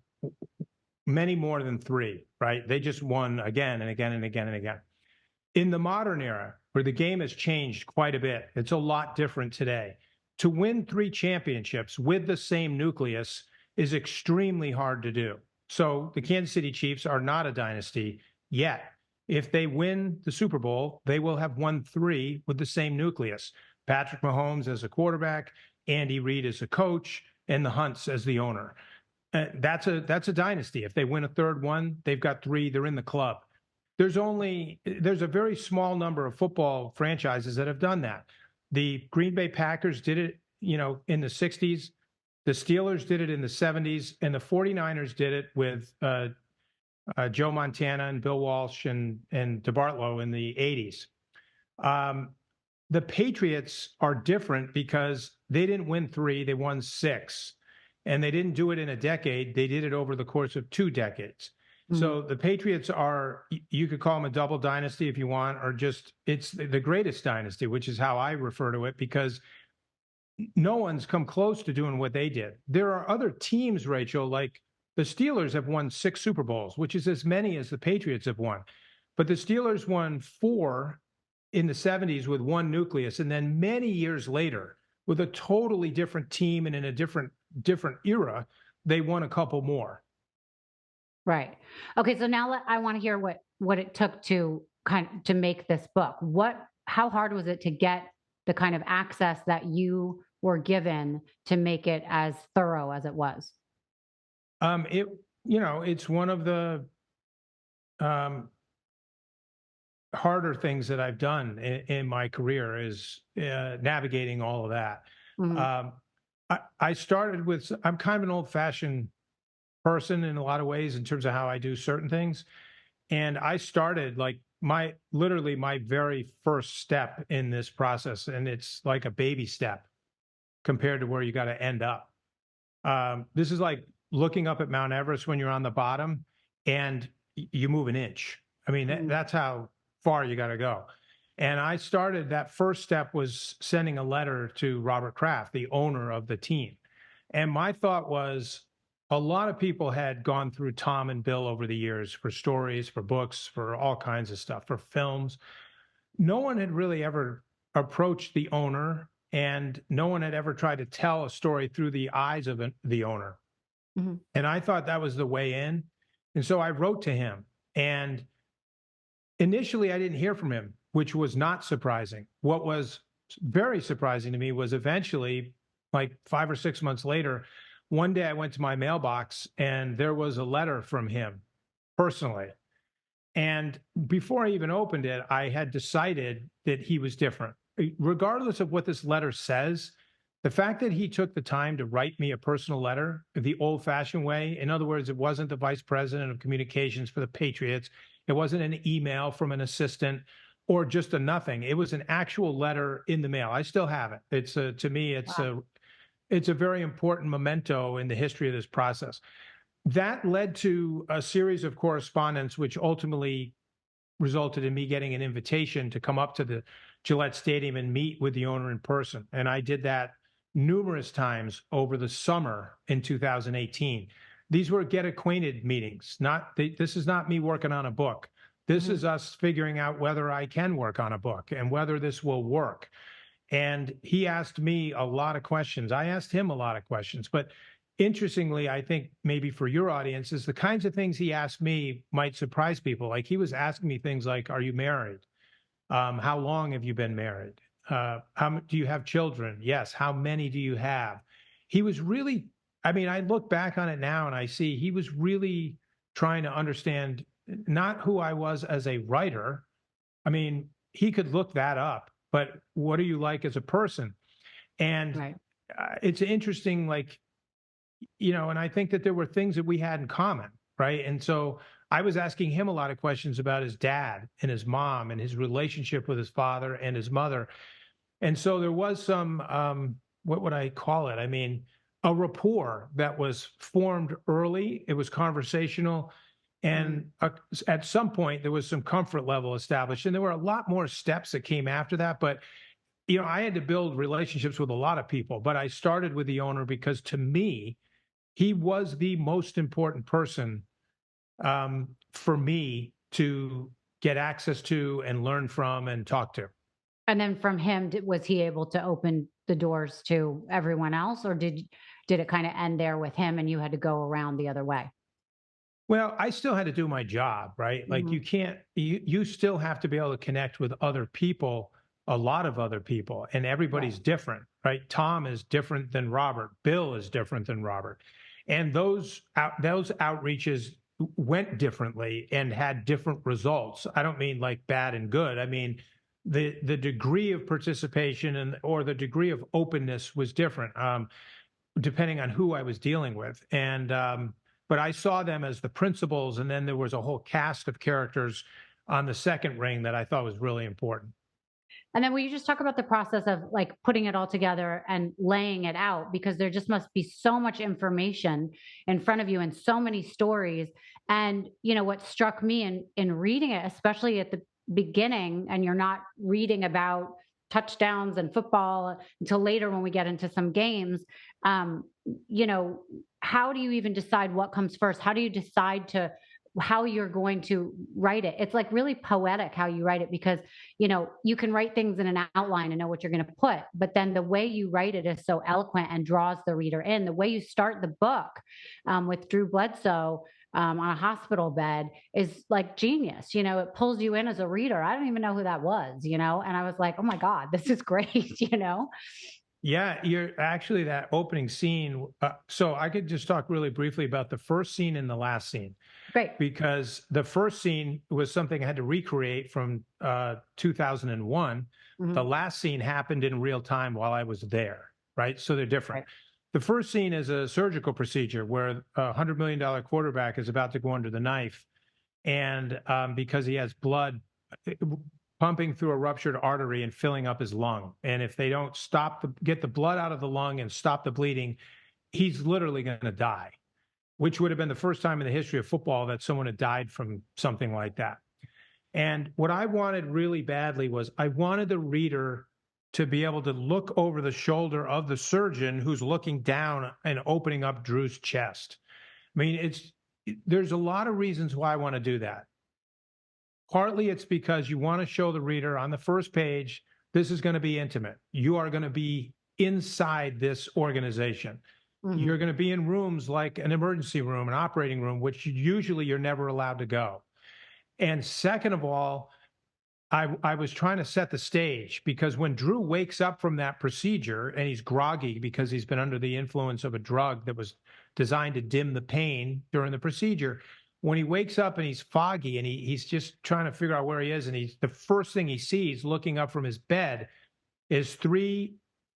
many more than 3, right? They just won again and again and again and again. In the modern era, where the game has changed quite a bit, it's a lot different today. to win 3 championships with the same nucleus is extremely hard to do. So the Kansas City Chiefs are not a dynasty yet. If they win the Super Bowl, they will have won 3 with the same nucleus. Patrick Mahomes as a quarterback, Andy Reid as a coach, and the Hunts as the owner. That's a dynasty. If they win a third one, they've got 3. They're in the club. There's a very small number of football franchises that have done that. The Green Bay Packers did it, in the 60s. The Steelers did it in the 70s, and the 49ers did it with Joe Montana and Bill Walsh and DeBartolo in the 80s. The Patriots are different because they didn't win 3, they won 6. And they didn't do it in a decade. They did it over the course of 2 decades. Mm-hmm. So the Patriots are, you could call them a double dynasty if you want, or just, it's the greatest dynasty, which is how I refer to it, because no one's come close to doing what they did. There are other teams, Rachel, like the Steelers have won 6 Super Bowls, which is as many as the Patriots have won. But the Steelers won 4 in the 70s with 1 nucleus. And then many years later, with a totally different team and in a different era, they won a couple more. Right. Okay. So now I want to hear what it took to make this book. How hard was it to get the kind of access that you were given to make it as thorough as it was? It's one of the harder things that I've done in my career is navigating all of that. Mm-hmm. I started with, I'm kind of an old-fashioned person in a lot of ways in terms of how I do certain things. And I started like literally my very first step in this process. And it's like a baby step compared to where you got to end up. This is like looking up at Mount Everest when you're on the bottom and you move an inch. I mean, that's how far you got to go. And I started, that first step was sending a letter to Robert Kraft, the owner of the team. And my thought was, a lot of people had gone through Tom and Bill over the years for stories, for books, for all kinds of stuff, for films. No one had really ever approached the owner, and no one had ever tried to tell a story through the eyes of the owner. Mm-hmm. And I thought that was the way in. And so I wrote to him. And initially, I didn't hear from him, which was not surprising. What was very surprising to me was eventually, like 5 or 6 months later, one day I went to my mailbox and there was a letter from him personally. And before I even opened it, I had decided that he was different. Regardless of what this letter says, the fact that he took the time to write me a personal letter the old-fashioned way, in other words, it wasn't the vice president of communications for the Patriots, it wasn't an email from an assistant or just a nothing. It was an actual letter in the mail. I still have it. It's to me, it's a very important memento in the history of this process. That led to a series of correspondence, which ultimately resulted in me getting an invitation to come up to the Gillette Stadium and meet with the owner in person. And I did that numerous times over the summer in 2018. These were get acquainted meetings. This is not me working on a book. This is us figuring out whether I can work on a book and whether this will work. And he asked me a lot of questions. I asked him a lot of questions. But interestingly, I think maybe for your audience, is the kinds of things he asked me might surprise people. Like he was asking me things like, are you married? How long have you been married? Do you have children? Yes. How many do you have? He was really, I look back on it now and I see he was really trying to understand not who I was as a writer. He could look that up, but what are you like as a person? And right. It's interesting, and I think that there were things that we had in common, right? And so I was asking him a lot of questions about his dad and his mom and his relationship with his father and his mother. And so there was some, what would I call it? A rapport that was formed early. It was conversational. And at some point, there was some comfort level established. And there were a lot more steps that came after that. But, I had to build relationships with a lot of people. But I started with the owner because to me, he was the most important person for me to get access to and learn from and talk to. And then from him, was he able to open the doors to everyone else, or did it kind of end there with him and you had to go around the other way? Well, I still had to do my job, right? Like Hmm. you can't, you still have to be able to connect with other people, a lot of other people, and Right. everybody's different, right? Tom is different than Robert. Bill is different than Robert. And those outreaches went differently and had different results. I don't mean like bad and good. I mean, the degree of participation and or the degree of openness was different. Depending on who I was dealing with. But I saw them as the principals, and then there was a whole cast of characters on the second ring that I thought was really important. And then will you just talk about the process of like putting it all together and laying it out? Because there just must be so much information in front of you and so many stories. And what struck me in reading it, especially at the beginning, and you're not reading about touchdowns and football until later when we get into some games. Um, you know, how do you even decide what comes first? How do you decide to how you're going to write it? It's like really poetic how you write it because you can write things in an outline and know what you're going to put, but then the way you write it is so eloquent and draws the reader in. The way you start the book with Drew Bledsoe on a hospital bed is like genius. It pulls you in as a reader. I don't even know who that was, and I was like, oh my God, this is great. Yeah, you're actually that opening scene. So I could just talk really briefly about the first scene and the last scene, Great. because the first scene was something I had to recreate from 2001. The Hmm. last scene happened in real time while I was there, right? So they're different. Right. The first scene is a surgical procedure where a $100 million quarterback is about to go under the knife. And because he has blood pumping through a ruptured artery and filling up his lung. And if they don't get the blood out of the lung and stop the bleeding, he's literally going to die, which would have been the first time in the history of football that someone had died from something like that. And what I wanted really badly was I wanted the reader to be able to look over the shoulder of the surgeon who's looking down and opening up Drew's chest. I mean, there's a lot of reasons why I want to do that. Partly it's because you want to show the reader on the first page, this is going to be intimate. You are going to be inside this organization. Hmm. You're going to be in rooms like an emergency room, an operating room, which usually you're never allowed to go. And second of all, I was trying to set the stage because when Drew wakes up from that procedure and he's groggy because he's been under the influence of a drug that was designed to dim the pain during the procedure, when he wakes up and he's foggy and he's just trying to figure out where he is, and the first thing he sees looking up from his bed is three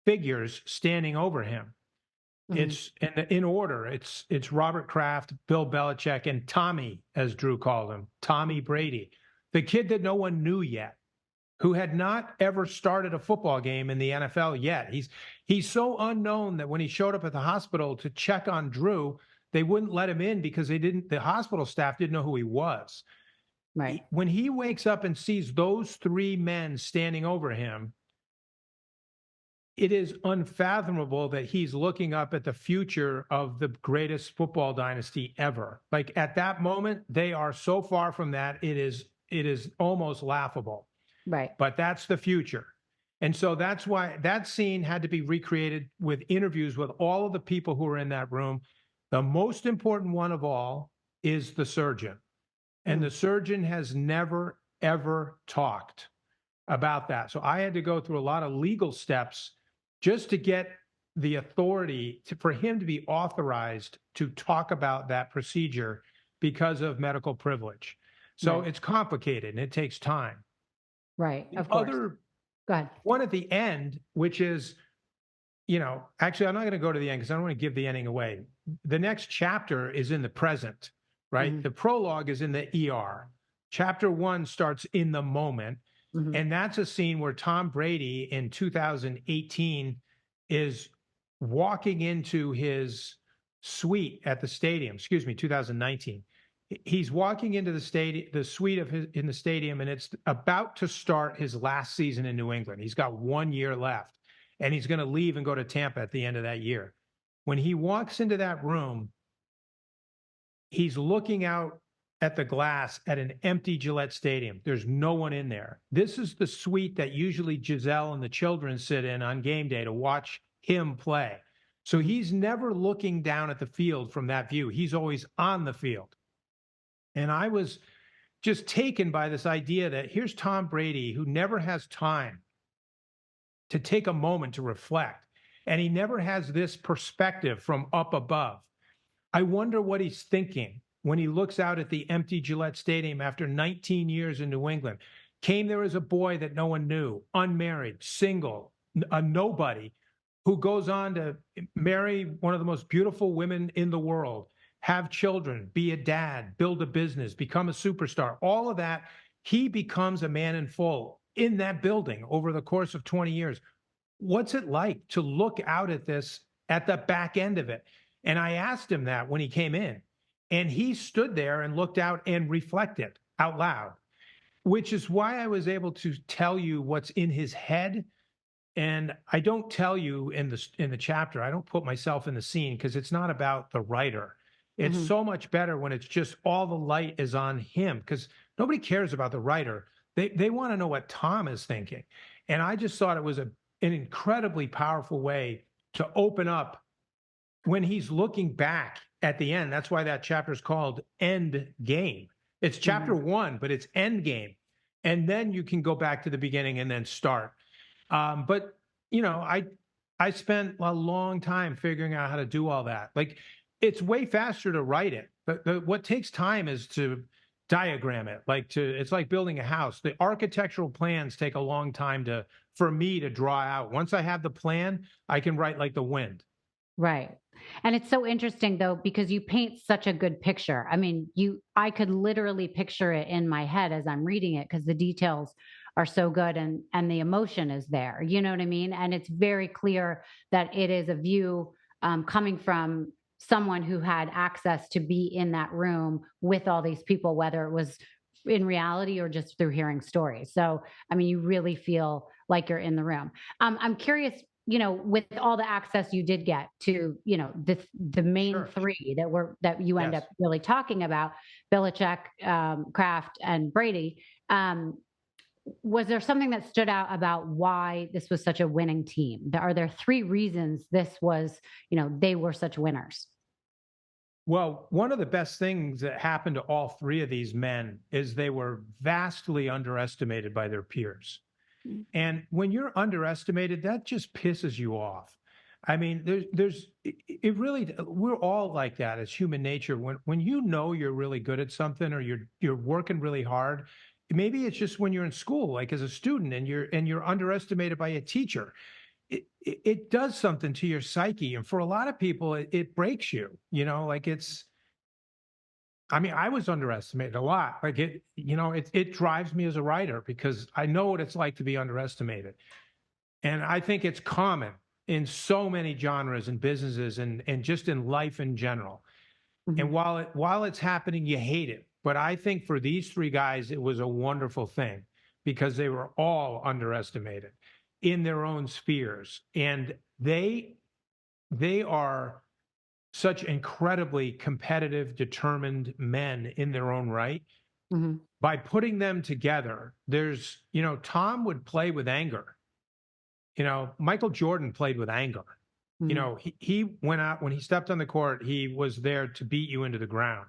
figures standing over him. Hmm. It's in order. It's Robert Kraft, Bill Belichick, and Tommy, as Drew called him, Tommy Brady, the kid that no one knew yet, who had not ever started a football game in the NFL yet. He's so unknown that when he showed up at the hospital to check on Drew, they wouldn't let him in because the hospital staff didn't know who he was. Right. When he wakes up and sees those three men standing over him, it is unfathomable that he's looking up at the future of the greatest football dynasty ever. Like at that moment, they are so far from that. It is almost laughable, Right. but that's the future. And so that's why that scene had to be recreated with interviews with all of the people who were in that room. The most important one of all is the surgeon. And Mm. the surgeon has never, ever talked about that. So I had to go through a lot of legal steps just to get the authority for him to be authorized to talk about that procedure because of medical privilege. So Right. it's complicated and it takes time. Right. The Of course. other Go ahead. one at the end, which is, actually, I'm not going to go to the end because I don't want to give the ending away. The next chapter is in the present, right? Hmm. The prologue is in the ER. Chapter 1 starts in the moment. Hmm. And that's a scene where Tom Brady in 2018 is walking into his suite at the stadium, 2019. He's walking into the suite in the stadium, and it's about to start his last season in New England. He's got 1 year left, and he's going to leave and go to Tampa at the end of that year. When he walks into that room, he's looking out at the glass at an empty Gillette Stadium. There's no one in there. This is the suite that usually Giselle and the children sit in on game day to watch him play. So he's never looking down at the field from that view. He's always on the field. And I was just taken by this idea that here's Tom Brady, who never has time to take a moment to reflect. And he never has this perspective from up above. I wonder what he's thinking when he looks out at the empty Gillette Stadium after 19 years in New England. Came there as a boy that no one knew, unmarried, single, a nobody, who goes on to marry one of the most beautiful women in the world, have children, be a dad, build a business, become a superstar. All of that, he becomes a man in full in that building over the course of 20 years. What's it like to look out at this at the back end of it? And I asked him that when he came in, and he stood there and looked out and reflected out loud, which is why I was able to tell you what's in his head. And I don't tell you in the chapter, I don't put myself in the scene because it's not about the writer. It's so much better when it's just all the light is on him, because nobody cares about the writer. They want to know what Tom is thinking. And I just thought it was an incredibly powerful way to open up when he's looking back at the end. That's why that chapter is called End Game. It's chapter 1, but it's End Game. And then you can go back to the beginning and then start. But, you know, I spent a long time figuring out how to do all that. Like, it's way faster to write it. But what takes time is to diagram it. It's like building a house. The architectural plans take a long time for me to draw out. Once I have the plan, I can write like the wind. Right. And it's so interesting though, because you paint such a good picture. I mean, I could literally picture it in my head as I'm reading it because the details are so good and the emotion is there. You know what I mean? And it's very clear that it is a view coming from someone who had access to be in that room with all these people, whether it was in reality or just through hearing stories. So, I mean, you really feel like you're in the room. I'm curious, you know, with all the access you did get to, you know, the main three that you end up really talking about, Belichick, Kraft, and Brady. Was there something that stood out about why this was such a winning team? Are there 3 reasons this was, you know, they were such winners? Well, one of the best things that happened to all 3 of these men is they were vastly underestimated by their peers. And when you're underestimated, that just pisses you off. I mean, we're all like that as human nature. When you know you're really good at something or you're working really hard, maybe it's just when you're in school, like as a student, and you're underestimated by a teacher. It does something to your psyche, and for a lot of people, it breaks you. You know, like I mean, I was underestimated a lot. Like it drives me as a writer because I know what it's like to be underestimated. And I think it's common in so many genres and businesses and just in life in general. And while it's happening, you hate it. But I think for these 3 guys, it was a wonderful thing because they were all underestimated in their own spheres. And they are such incredibly competitive, determined men in their own right. By putting them together, Tom would play with anger. You know, Michael Jordan played with anger. You know, he went out when he stepped on the court, he was there to beat you into the ground.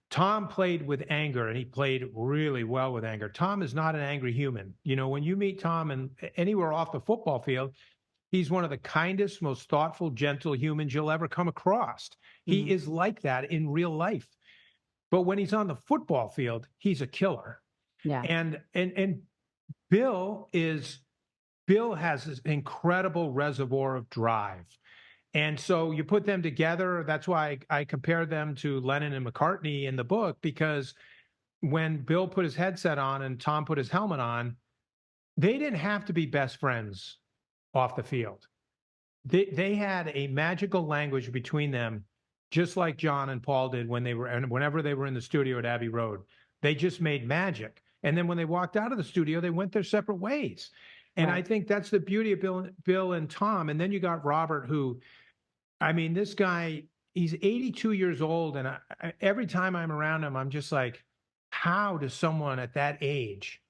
Tom played with anger, and he played really well with anger. Tom is not an angry human. You know, when you meet Tom and anywhere off the football field, he's one of the kindest, most thoughtful, gentle humans you'll ever come across. He is like that in real life. But when he's on the football field, he's a killer. Yeah. And Bill has this incredible reservoir of drive. And so you put them together. That's why I compare them to Lennon and McCartney in the book, because when Bill put his headset on and Tom put his helmet on, they didn't have to be best friends off the field. They had a magical language between them, just like John and Paul did whenever they were in the studio at Abbey Road. They just made magic. And then when they walked out of the studio, they went their separate ways. And right. I think that's the beauty of Bill and Tom. And then you got Robert, who, I mean, this guy, he's 82 years old, and every time I'm around him, I'm just like, how does someone at that age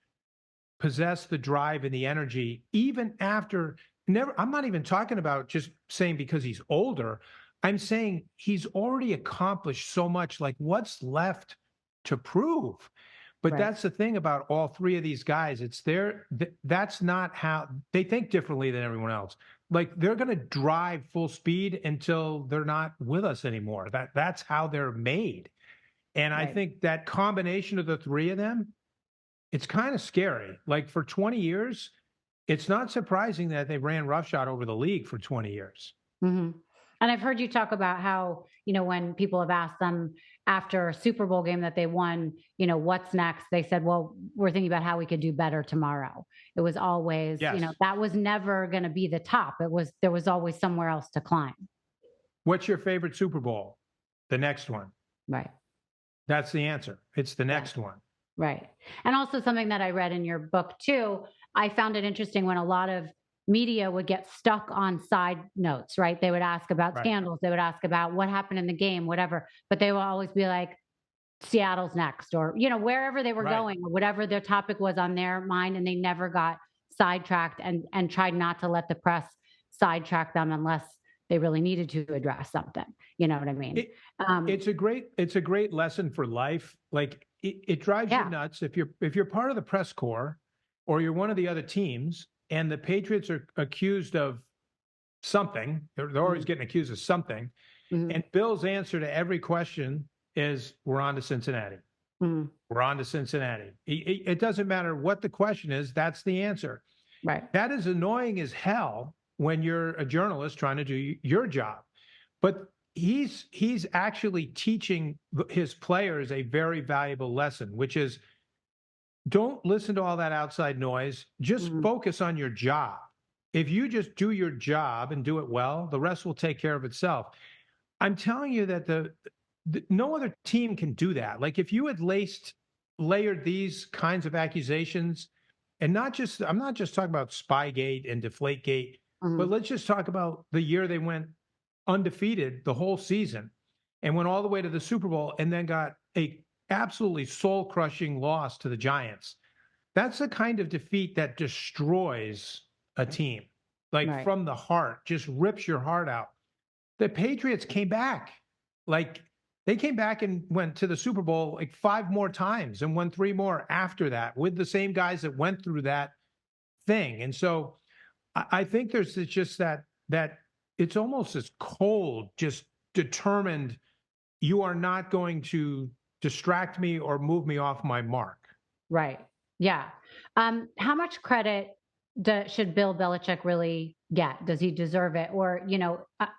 possess the drive and the energy, even after never? I'm not even talking about just saying because he's older. I'm saying he's already accomplished so much. Like, what's left to prove? But Right. that's the thing about all three of these guys. It's that's not how they think differently than everyone else. Like, they're going to drive full speed until they're not with us anymore. That's how they're made. And I Right. think that combination of the three of them, it's kind of scary. Like, for 20 years, it's not surprising that they ran roughshod over the league for 20 years. Hmm. And I've heard you talk about how, when people have asked them after a Super Bowl game that they won, what's next? They said, well, we're thinking about how we could do better tomorrow. It was always, Yes. that was never going to be the top. There was always somewhere else to climb. What's your favorite Super Bowl? The next one. Right. That's the answer. It's the Yeah. next one. Right. And also something that I read in your book too, I found it interesting when a lot of media would get stuck on side notes, right? They would ask about Right. scandals, they would ask about what happened in the game, whatever, but they will always be like, Seattle's next, or, wherever they were Right. going, or whatever their topic was on their mind, and they never got sidetracked and tried not to let the press sidetrack them unless they really needed to address something. You know what I mean? It's a great lesson for life. Like, it drives Yeah. you nuts if you're part of the press corps or you're one of the other teams and the Patriots are accused of something. They're always Mhm. getting accused of something. Mhm. And Bill's answer to every question is, we're on to Cincinnati. Mhm. We're on to Cincinnati. It doesn't matter what the question is. That's the answer. Right. That is annoying as hell when you're a journalist trying to do your job. But he's actually teaching his players a very valuable lesson, which is, don't listen to all that outside noise. Just Mhm. focus on your job. If you just do your job and do it well, the rest will take care of itself. I'm telling you that no other team can do that. Like, if you had layered these kinds of accusations, and I'm not just talking about Spygate and Deflategate, but Mhm. let's just talk about the year they went undefeated the whole season and went all the way to the Super Bowl and then got a absolutely soul crushing loss to the Giants. That's the kind of defeat that destroys a team, like, Right. from the heart, just rips your heart out. The Patriots came back. Like, they came back and went to the Super Bowl like 5 more times and won 3 more after that with the same guys that went through that thing. And so I think there's just that it's almost as cold, just determined, you are not going to distract me or move me off my mark. Right. Yeah. How much credit should Bill Belichick really get? Does he deserve it? Or,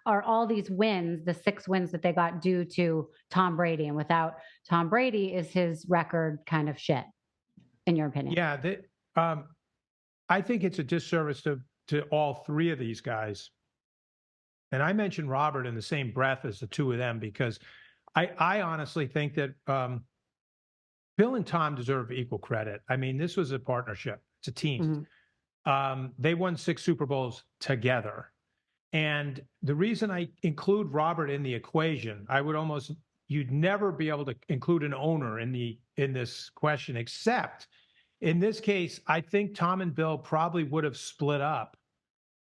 are all these wins, the 6 wins that they got, due to Tom Brady? And without Tom Brady, is his record kind of shit, in your opinion? Yeah, um, I think it's a disservice to all three of these guys. And I mentioned Robert in the same breath as the two of them because I honestly think that Bill and Tom deserve equal credit. I mean, this was a partnership. It's a team. Mhm. They won 6 Super Bowls together. And the reason I include Robert in the equation, you'd never be able to include an owner in this question, except in this case, I think Tom and Bill probably would have split up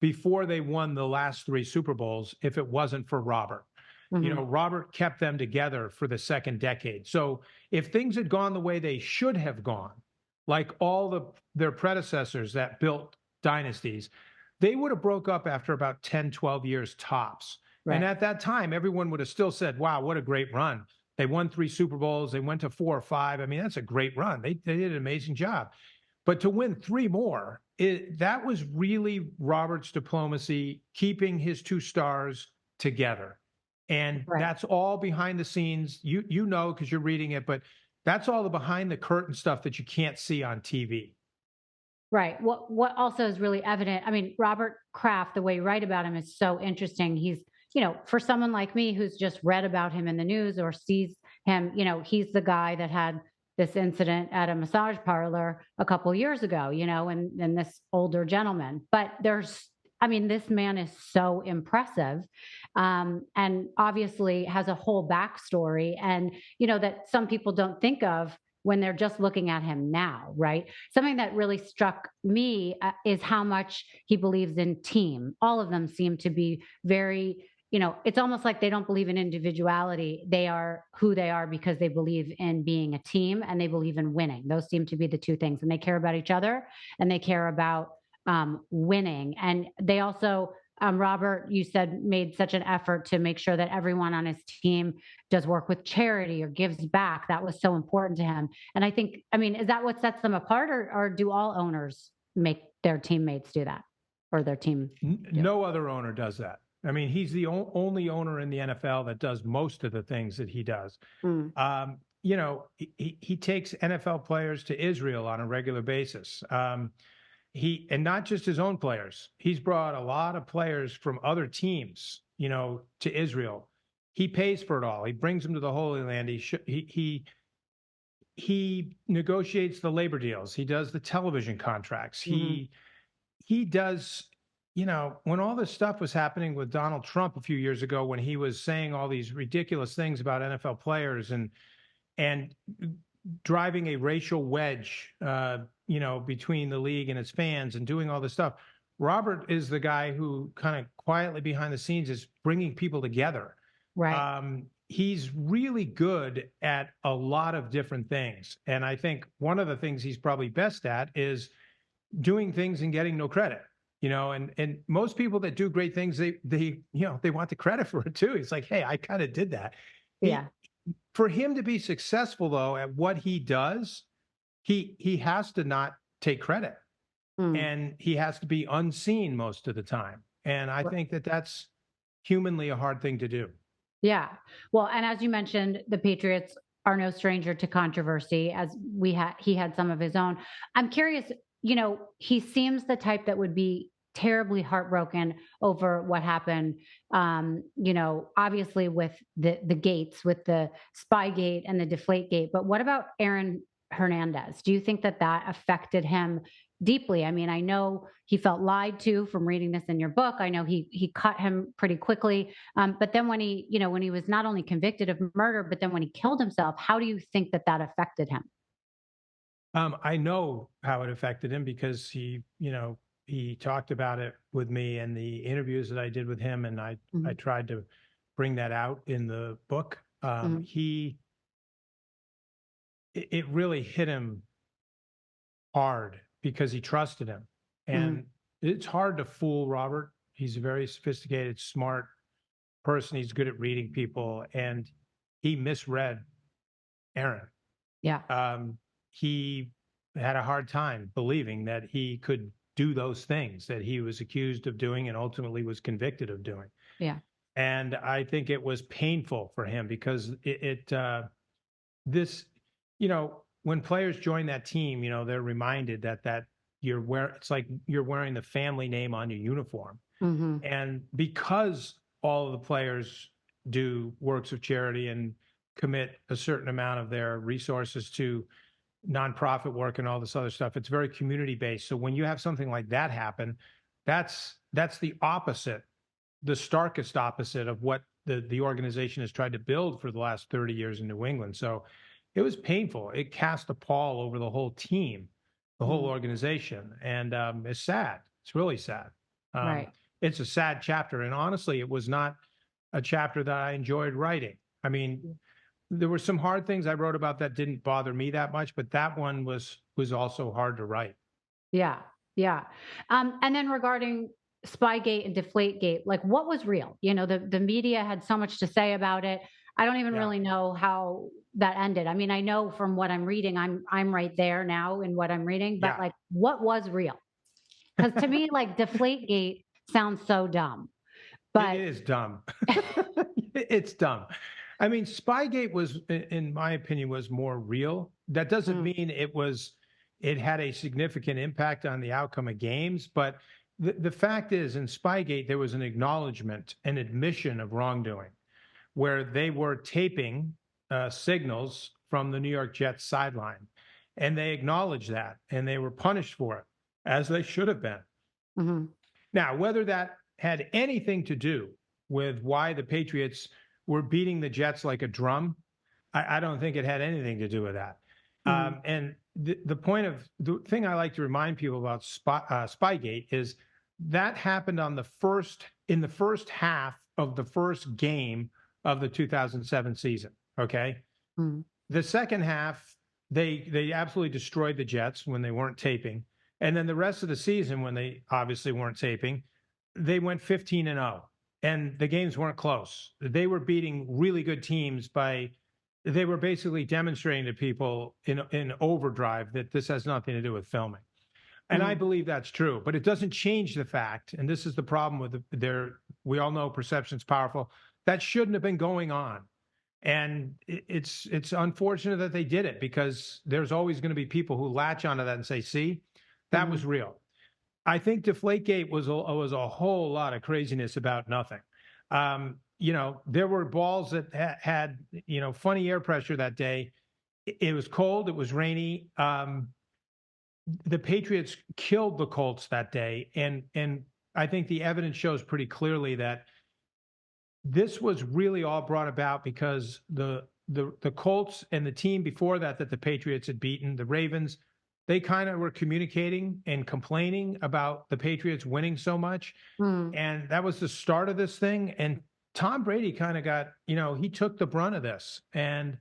before they won the last 3 Super Bowls if it wasn't for Robert. Mhm. Robert kept them together for the second decade. So if things had gone the way they should have gone, like their predecessors that built dynasties, they would have broke up after about 10, 12 years tops. And Right. at that time, everyone would have still said, wow, what a great run. They won 3 Super Bowls. They went to 4 or 5. I mean, that's a great run. They did an amazing job. But to win 3 more, that was really Robert's diplomacy, keeping his 2 stars together. And Right. that's all behind the scenes. You know, because you're reading it, but that's all the behind the curtain stuff that you can't see on TV. Right. What also is really evident, I mean, Robert Kraft, the way you write about him is so interesting. He's, for someone like me who's just read about him in the news or sees him, he's the guy that had this incident at a massage parlor a couple years ago, and this older gentleman. But there's I mean, this man is so impressive, and obviously has a whole backstory, and that some people don't think of when they're just looking at him now, right? Something that really struck me is how much he believes in team. All of them seem to be very, it's almost like they don't believe in individuality. They are who they are because they believe in being a team and they believe in winning. Those seem to be the two things. And they care about each other and they care about winning. And they also, Robert, you said, made such an effort to make sure that everyone on his team does work with charity or gives back. That was so important to him. And I think, I mean, is that what sets them apart, or do all owners make their teammates do that, or their team? No other owner does that. I mean, he's the only owner in the NFL that does most of the things that he does. He takes NFL players to Israel on a regular basis. And not just his own players. He's brought a lot of players from other teams, to Israel. He pays for it all. He brings them to the Holy Land. He negotiates the labor deals. He does the television contracts. He does, when all this stuff was happening with Donald Trump a few years ago, when he was saying all these ridiculous things about NFL players and driving a racial wedge, between the league and its fans and doing all this stuff. Robert is the guy who kind of quietly behind the scenes is bringing people together. Right. He's really good at a lot of different things. And I think one of the things he's probably best at is doing things and getting no credit. And most people that do great things, they want the credit for it too. It's like, hey, I kind of did that. Yeah. For him to be successful though at what he does, he has to not take credit, and he has to be unseen most of the time. And I think that that's humanly a hard thing to do. Yeah. Well, and as you mentioned, the Patriots are no stranger to controversy, as he had some of his own. I'm curious, he seems the type that would be terribly heartbroken over what happened, obviously with the gates, with the Spygate and the Deflategate. But what about Aaron Hernandez? Do you think that affected him deeply? I mean, I know he felt lied to from reading this in your book. I know he cut him pretty quickly. But then when he was not only convicted of murder, but then when he killed himself, how do you think that affected him? I know how it affected him because he talked about it with me in the interviews that I did with him, and I tried to bring that out in the book. It really hit him hard because he trusted him. And it's hard to fool Robert. He's a very sophisticated, smart person. He's good at reading people. And he misread Aaron. Yeah. He had a hard time believing that he could do those things that he was accused of doing and ultimately was convicted of doing. Yeah. And I think it was painful for him because when players join that team, they're reminded that it's like you're wearing the family name on your uniform. And because all of the players do works of charity and commit a certain amount of their resources to nonprofit work and all this other stuff, it's very community based. So when you have something like that happen, that's the opposite, the starkest opposite of what the organization has tried to build for the last 30 years in New England. So it was painful. It cast a pall over the whole team, the whole organization. And it's sad. It's really sad. Right. It's a sad chapter. And honestly, it was not a chapter that I enjoyed writing. I mean, there were some hard things I wrote about that didn't bother me that much, but that one was also hard to write. Yeah. Yeah. And then regarding Spygate and Deflategate, like what was real? The media had so much to say about it. I don't even really know how that ended. I mean, I know from what I'm reading, I'm right there now in what I'm reading, but like what was real? Because to me, like Deflategate sounds so dumb. But it is dumb. It's dumb. I mean, Spygate was, in my opinion, was more real. That doesn't mean it had a significant impact on the outcome of games. But the fact is, in Spygate, there was an acknowledgement, an admission of wrongdoing, where they were taping signals from the New York Jets sideline. And they acknowledged that, and they were punished for it, as they should have been. Now, whether that had anything to do with why the Patriots were beating the Jets like a drum, I don't think it had anything to do with that. And the point of the thing I like to remind people about Spygate is that happened in the first half of the first game of the 2007 season. Okay. The second half, they absolutely destroyed the Jets when they weren't taping. And then the rest of the season, when they obviously weren't taping, they went 15-0, and the games weren't close. They were beating really good teams they were basically demonstrating to people in overdrive that this has nothing to do with filming. And I believe that's true, but it doesn't change the fact, and this is the problem with we all know perception's powerful, that shouldn't have been going on. And it's unfortunate that they did it, because there's always going to be people who latch onto that and say, see, that was real. I think Deflategate was a whole lot of craziness about nothing. There were balls that had funny air pressure that day. It was cold. It was rainy. The Patriots killed the Colts that day, and I think the evidence shows pretty clearly that this was really all brought about because the Colts and the team before that the Patriots had beaten, the Ravens, they kind of were communicating and complaining about the Patriots winning so much. And that was the start of this thing. And Tom Brady kind of got, he took the brunt of this, and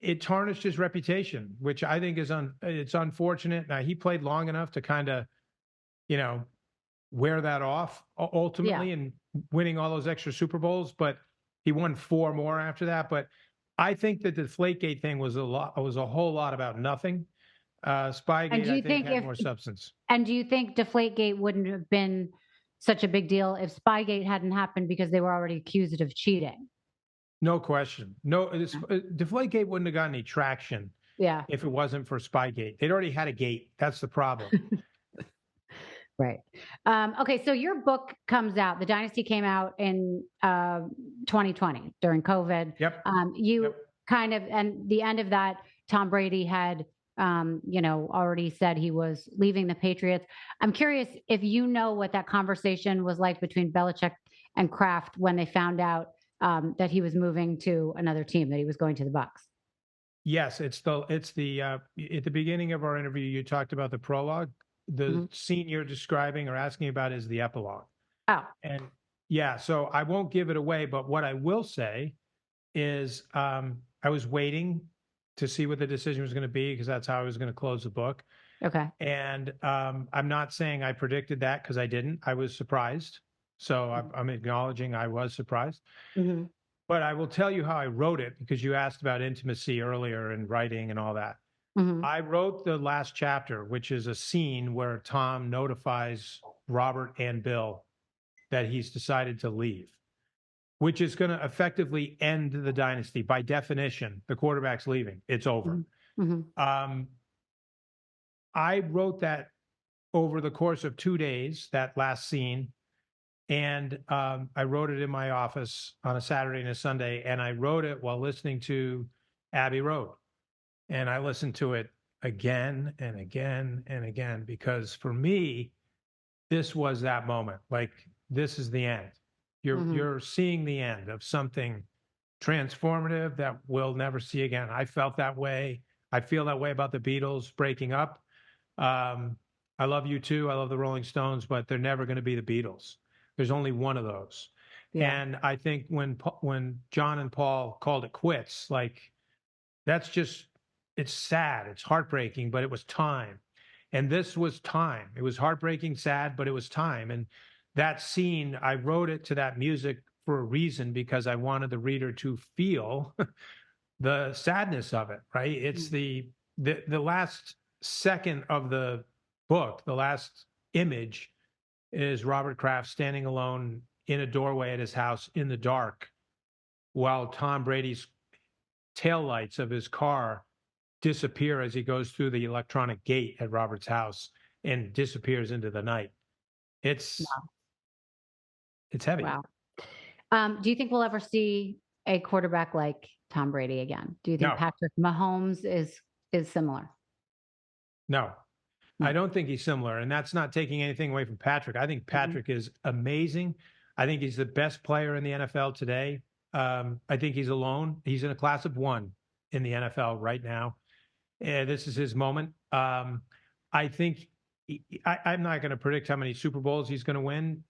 it tarnished his reputation, which I think it's unfortunate. Now, he played long enough to kind of, wear that off ultimately and winning all those extra Super Bowls, but he won 4 more after that. But I think that the Deflategate thing was a whole lot about nothing. Spygate, I think, had more substance. And do you think Deflategate wouldn't have been such a big deal if Spygate hadn't happened, because they were already accused of cheating? No question. No, Deflategate wouldn't have gotten any traction if it wasn't for Spygate. They'd already had a gate. That's the problem. Right. Okay, so your book comes out. The Dynasty came out in 2020 during COVID. Yep. Kind of, and the end of that, Tom Brady had already said he was leaving the Patriots. I'm curious if you know what that conversation was like between Belichick and Kraft when they found out that he was moving to another team, that he was going to the Bucs. Yes, it's the at the beginning of our interview, you talked about the prologue. The scene you're describing or asking about is the epilogue. Oh. And so I won't give it away, but what I will say is I was waiting to see what the decision was going to be, because that's how I was going to close the book. Okay. And I'm not saying I predicted that, because I didn't. I was surprised. So I'm acknowledging I was surprised. But I will tell you how I wrote it, because you asked about intimacy earlier and writing and all that. I wrote the last chapter, which is a scene where Tom notifies Robert and Bill that he's decided to leave, which is going to effectively end the dynasty. By definition, the quarterback's leaving. It's over. I wrote that over the course of 2 days, that last scene. And I wrote it in my office on a Saturday and a Sunday. And I wrote it while listening to Abbey Road. And I listened to it again and again and again, because for me, this was that moment. Like, this is the end. You're seeing the end of something transformative that we'll never see again. I felt that way. I feel that way about the Beatles breaking up. I love U2. I love the Rolling Stones, but they're never going to be the Beatles. There's only one of those. And I think when John and Paul called it quits, like, that's just, it's sad. It's heartbreaking, but it was time. And this was time. It was heartbreaking, sad, but it was time. And that scene, I wrote it to that music for a reason, because I wanted the reader to feel the sadness of it, right? It's the last second of the book, the last image is Robert Kraft standing alone in a doorway at his house in the dark, while Tom Brady's taillights of his car disappear as he goes through the electronic gate at Robert's house and disappears into the night. It's heavy. Wow. Do you think we'll ever see a quarterback like Tom Brady again? Do you think Patrick Mahomes is similar? No. I don't think he's similar, and that's not taking anything away from Patrick. I think Patrick is amazing. I think he's the best player in the NFL today. I think he's alone. He's in a class of one in the NFL right now. This is his moment. I think I'm not going to predict how many Super Bowls he's going to win,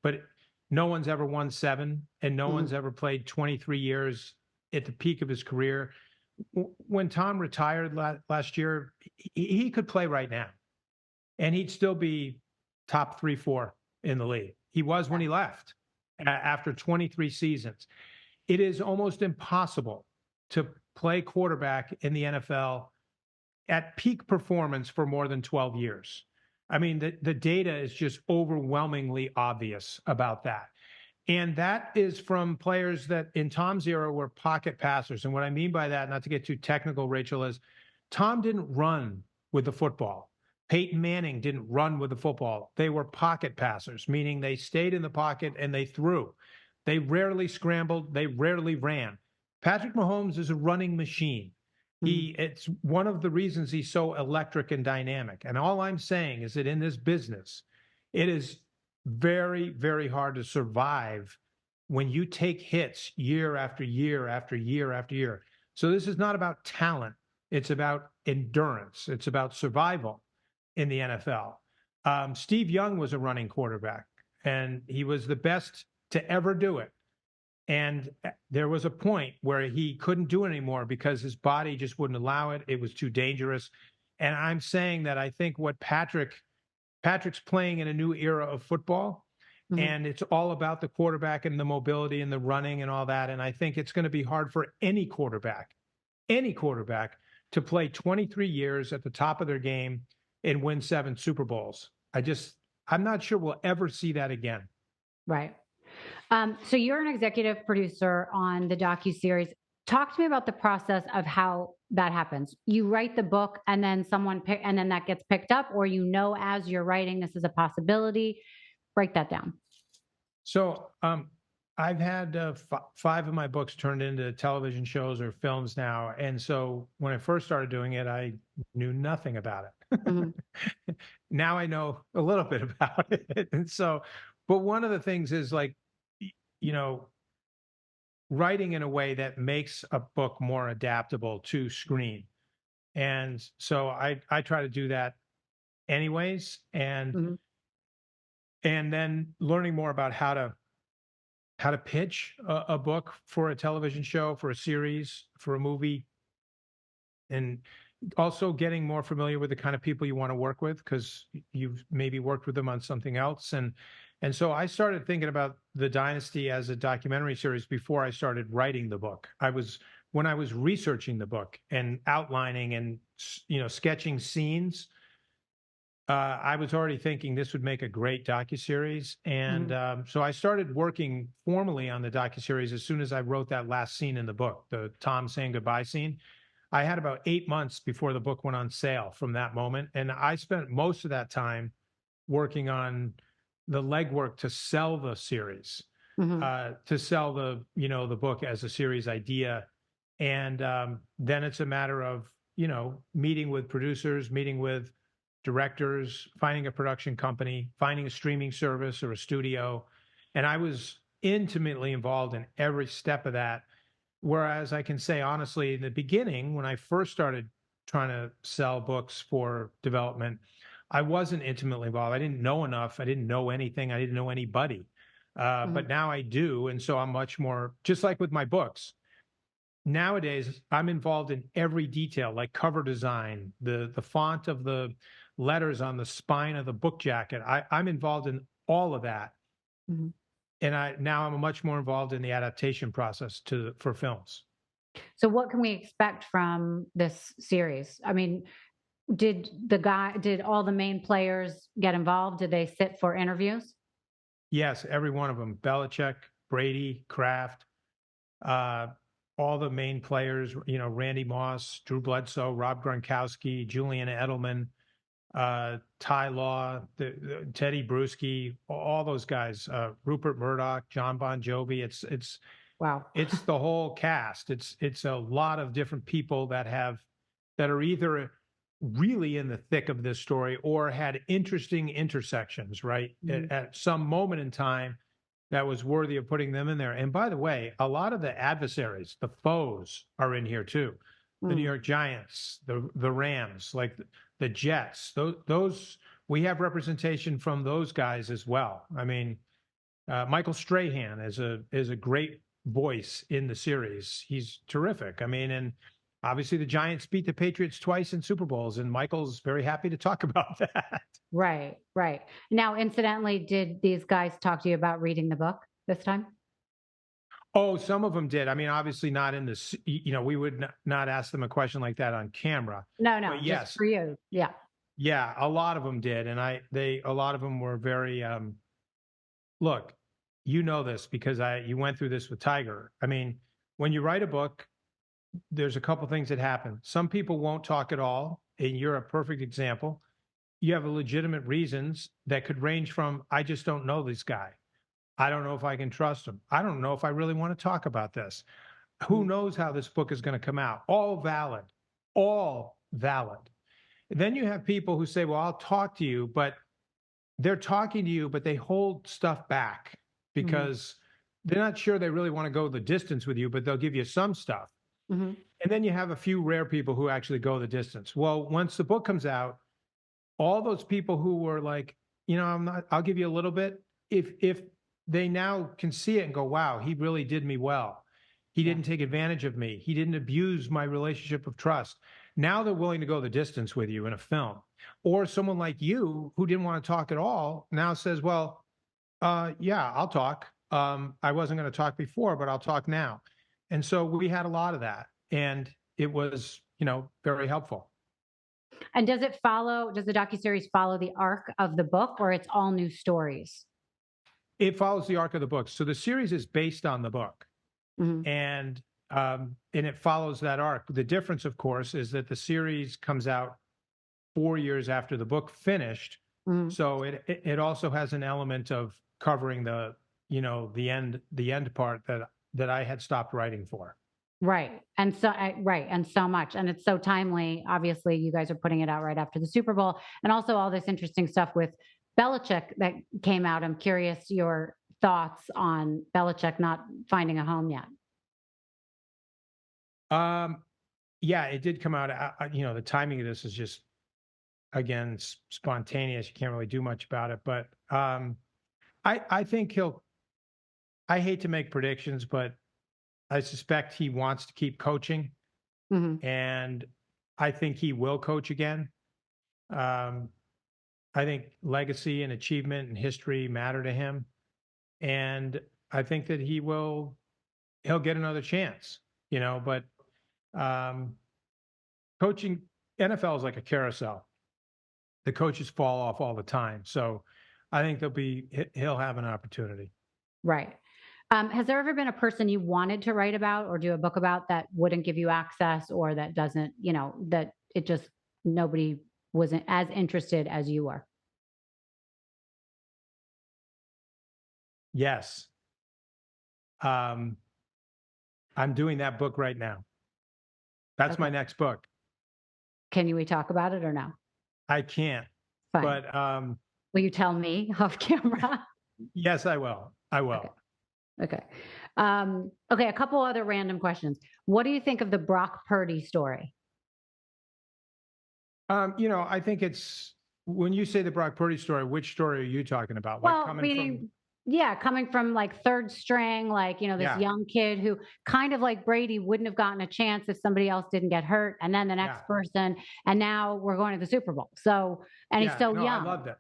but no one's ever won 7, and no one's ever played 23 years at the peak of his career. When Tom retired last year, he could play right now, and he'd still be top 3, 4 in the league. He was when he left after 23 seasons. It is almost impossible to play quarterback in the NFL at peak performance for more than 12 years. I mean, the data is just overwhelmingly obvious about that. And that is from players that in Tom's era were pocket passers. And what I mean by that, not to get too technical, Rachel, is Tom didn't run with the football. Peyton Manning didn't run with the football. They were pocket passers, meaning they stayed in the pocket and they threw. They rarely scrambled. They rarely ran. Patrick Mahomes is a running machine. It's one of the reasons he's so electric and dynamic. And all I'm saying is that in this business, it is very, very hard to survive when you take hits year after year after year after year. So this is not about talent. It's about endurance. It's about survival in the NFL. Steve Young was a running quarterback, and he was the best to ever do it. And there was a point where he couldn't do it anymore because his body just wouldn't allow it. It was too dangerous. And I'm saying that I think what Patrick's playing in a new era of football, and it's all about the quarterback and the mobility and the running and all that. And I think it's going to be hard for any quarterback to play 23 years at the top of their game and win 7 Super Bowls. I'm not sure we'll ever see that again. Right. So you're an executive producer on the docuseries. Talk to me about the process of how that happens. You write the book and then and then that gets picked up, or as you're writing, this is a possibility. Break that down. So I've had 5 of my books turned into television shows or films now. And so when I first started doing it, I knew nothing about it. Now I know a little bit about it. And so, but one of the things is writing in a way that makes a book more adaptable to screen. And so I try to do that anyways. And then learning more about how to pitch a book for a television show, for a series, for a movie, and also getting more familiar with the kind of people you want to work with because you've maybe worked with them on something else. And so I started thinking about The Dynasty as a documentary series before I started writing the book. When I was researching the book and outlining and sketching scenes, I was already thinking this would make a great docuseries. And so I started working formally on the docuseries as soon as I wrote that last scene in the book, the Tom saying goodbye scene. I had about 8 months before the book went on sale from that moment. And I spent most of that time working on the legwork to sell the series, to sell the book as a series idea. And then it's a matter of, meeting with producers, meeting with directors, finding a production company, finding a streaming service or a studio. And I was intimately involved in every step of that. Whereas I can say, honestly, in the beginning, when I first started trying to sell books for development, I wasn't intimately involved. I didn't know enough. I didn't know anything. I didn't know anybody. But now I do. And so I'm much more, just like with my books. Nowadays, I'm involved in every detail, like cover design, the font of the letters on the spine of the book jacket. I'm involved in all of that. And now I'm much more involved in the adaptation process for films. So what can we expect from this series? I mean, did all the main players get involved? Did they sit for interviews? Yes, every one of them. Belichick, Brady, Kraft, all the main players, Randy Moss, Drew Bledsoe, Rob Gronkowski, Julian Edelman, Ty Law, Teddy Bruschi, all those guys, Rupert Murdoch, John Bon Jovi. It's wow. It's the whole cast. It's a lot of different people that are either really in the thick of this story or had interesting intersections, right? At some moment in time that was worthy of putting them in there. And by the way, a lot of the adversaries, the foes, are in here too. The New York Giants, the Rams, like the Jets. Those we have representation from those guys as well. I mean, Michael Strahan is a great voice in the series. He's terrific. I mean, and obviously the Giants beat the Patriots twice in Super Bowls, and Michael's very happy to talk about that. Right, right. Now, incidentally, did these guys talk to you about reading the book this time? Oh, some of them did. I mean, obviously not in this, we would not ask them a question like that on camera. No, But just yes, for you. Yeah. yeah, a lot of them did. And a lot of them were very, look, you know this because you went through this with Tiger. I mean, when you write a book, there's a couple things that happen. Some people won't talk at all, and you're a perfect example. You have legitimate reasons that could range from, I just don't know this guy. I don't know if I can trust him. I don't know if I really want to talk about this. Who knows how this book is going to come out? All valid, all valid. Then you have people who say, well, I'll talk to you, but they're talking to you, but they hold stuff back because they're not sure they really want to go the distance with you, but they'll give you some stuff. And then you have a few rare people who actually go the distance. Well, once the book comes out, all those people who were like, I'll give you a little bit. If they now can see it and go, wow, he really did me well. He didn't take advantage of me. He didn't abuse my relationship of trust. Now they're willing to go the distance with you in a film. Or someone like you who didn't want to talk at all now says, well, yeah, I'll talk. I wasn't going to talk before, but I'll talk now. And so we had a lot of that. And it was, very helpful. And does the docuseries follow the arc of the book, or it's all new stories? It follows the arc of the book. So the series is based on the book. And it follows that arc. The difference, of course, is that the series comes out 4 years after the book finished. So it also has an element of covering the end part that I had stopped writing for. Right. And so much. And it's so timely. Obviously, you guys are putting it out right after the Super Bowl. And also all this interesting stuff with Belichick that came out. I'm curious your thoughts on Belichick not finding a home yet. Yeah, it did come out. The timing of this is just, again, spontaneous. You can't really do much about it. But I think I hate to make predictions, but I suspect he wants to keep coaching. And I think he will coach again. I think legacy and achievement and history matter to him. And I think that he'll get another chance, but coaching, NFL is like a carousel. The coaches fall off all the time. So I think he'll have an opportunity. Right. Has there ever been a person you wanted to write about or do a book about that wouldn't give you access, or that doesn't, that it just nobody wasn't as interested as you were? Yes. I'm doing that book right now. That's my next book. Can we talk about it or no? I can't. Fine. But will you tell me off camera? Yes, I will. I will. Okay. Okay. A couple other random questions. What do you think of the Brock Purdy story? I think it's, when you say the Brock Purdy story, which story are you talking about? Well, coming from like third string, this young kid who kind of like Brady wouldn't have gotten a chance if somebody else didn't get hurt. And then the next person, and now we're going to the Super Bowl. So, and he's so young. I love that.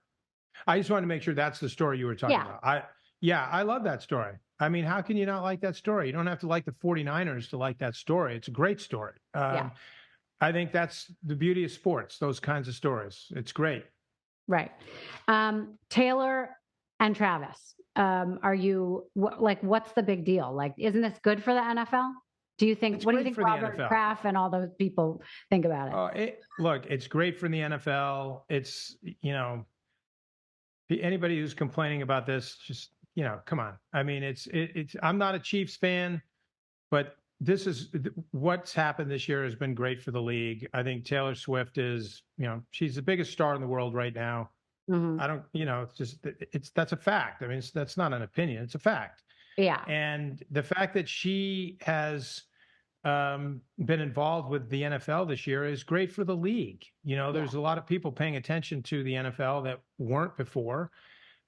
I just wanted to make sure that's the story you were talking about. I love that story. I mean, how can you not like that story? You don't have to like the 49ers to like that story. It's a great story. I think that's the beauty of sports, those kinds of stories. It's great. Right. Taylor and Travis, what's the big deal? Like, isn't this good for the NFL? What do you think Robert Kraft and all those people think about it? Look, it's great for the NFL. It's, anybody who's complaining about this, just, come on. I mean, I'm not a Chiefs fan, but what's happened this year has been great for the league. I think Taylor Swift is, she's the biggest star in the world right now. Mhm. I don't, that's a fact. I mean, that's not an opinion. It's a fact. Yeah. And the fact that she has been involved with the NFL this year is great for the league. There's a lot of people paying attention to the NFL that weren't before.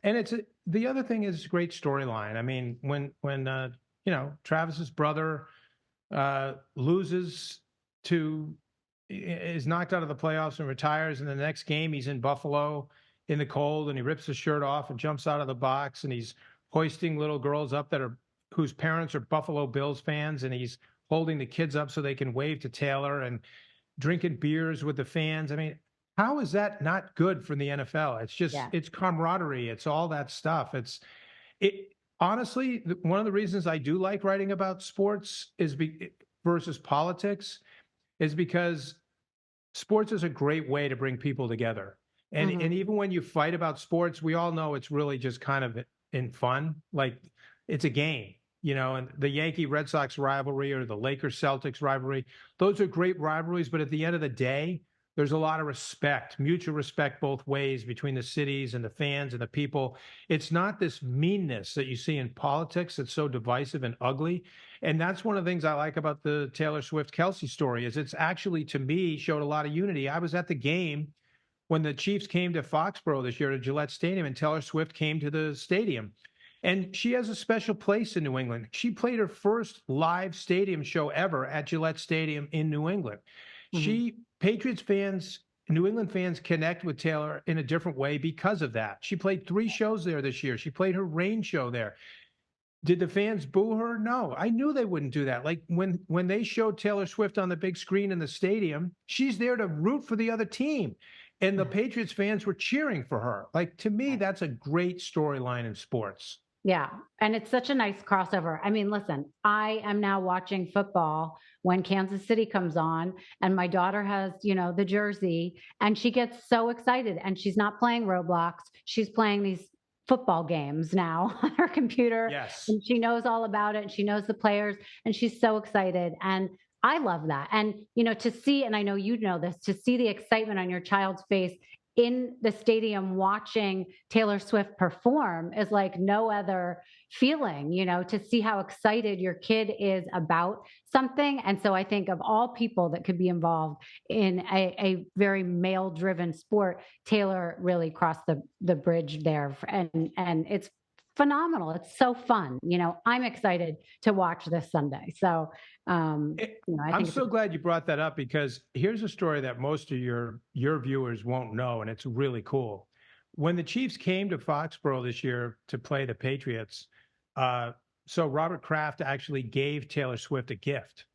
And the other thing is great storyline. I mean, when Travis's brother is knocked out of the playoffs and retires, and the next game he's in Buffalo in the cold and he rips his shirt off and jumps out of the box and he's hoisting little girls up whose parents are Buffalo Bills fans, and he's holding the kids up so they can wave to Taylor and drinking beers with the fans. I mean, how is that not good for the NFL? It's just, it's camaraderie. It's all that stuff. Honestly, one of the reasons I do like writing about sports versus politics is because sports is a great way to bring people together. And even when you fight about sports, we all know it's really just kind of in fun. Like, it's a game, and the Yankee Red Sox rivalry or the Lakers Celtics rivalry, those are great rivalries. But at the end of the day, there's a lot of respect, mutual respect both ways between the cities and the fans and the people. It's not this meanness that you see in politics that's so divisive and ugly. And that's one of the things I like about the Taylor Swift-Kelsey story is it's actually, to me, showed a lot of unity. I was at the game when the Chiefs came to Foxborough this year to Gillette Stadium, and Taylor Swift came to the stadium. And she has a special place in New England. She played her first live stadium show ever at Gillette Stadium in New England. Patriots fans, New England fans connect with Taylor in a different way because of that. She played 3 shows there this year. She played her rain show there. Did the fans boo her? No, I knew they wouldn't do that. Like when they showed Taylor Swift on the big screen in the stadium, she's there to root for the other team. And the Patriots fans were cheering for her. Like, to me, that's a great storyline in sports. Yeah. And it's such a nice crossover. I mean, listen, I am now watching football when Kansas City comes on, and my daughter has, the jersey, and she gets so excited, and she's not playing Roblox. She's playing these football games now on her computer. Yes. And she knows all about it, and she knows the players, and she's so excited. And I love that. And, to see, and I know you know this, to see the excitement on your child's face in the stadium watching Taylor Swift perform is like no other feeling, to see how excited your kid is about something. And so I think of all people that could be involved in a very male driven sport, Taylor really crossed the bridge there. And it's phenomenal. It's so fun. I'm excited to watch this Sunday. So, I'm so glad you brought that up, because here's a story that most of your viewers won't know, and it's really cool. When the Chiefs came to Foxborough this year to play the Patriots, so Robert Kraft actually gave Taylor Swift a gift.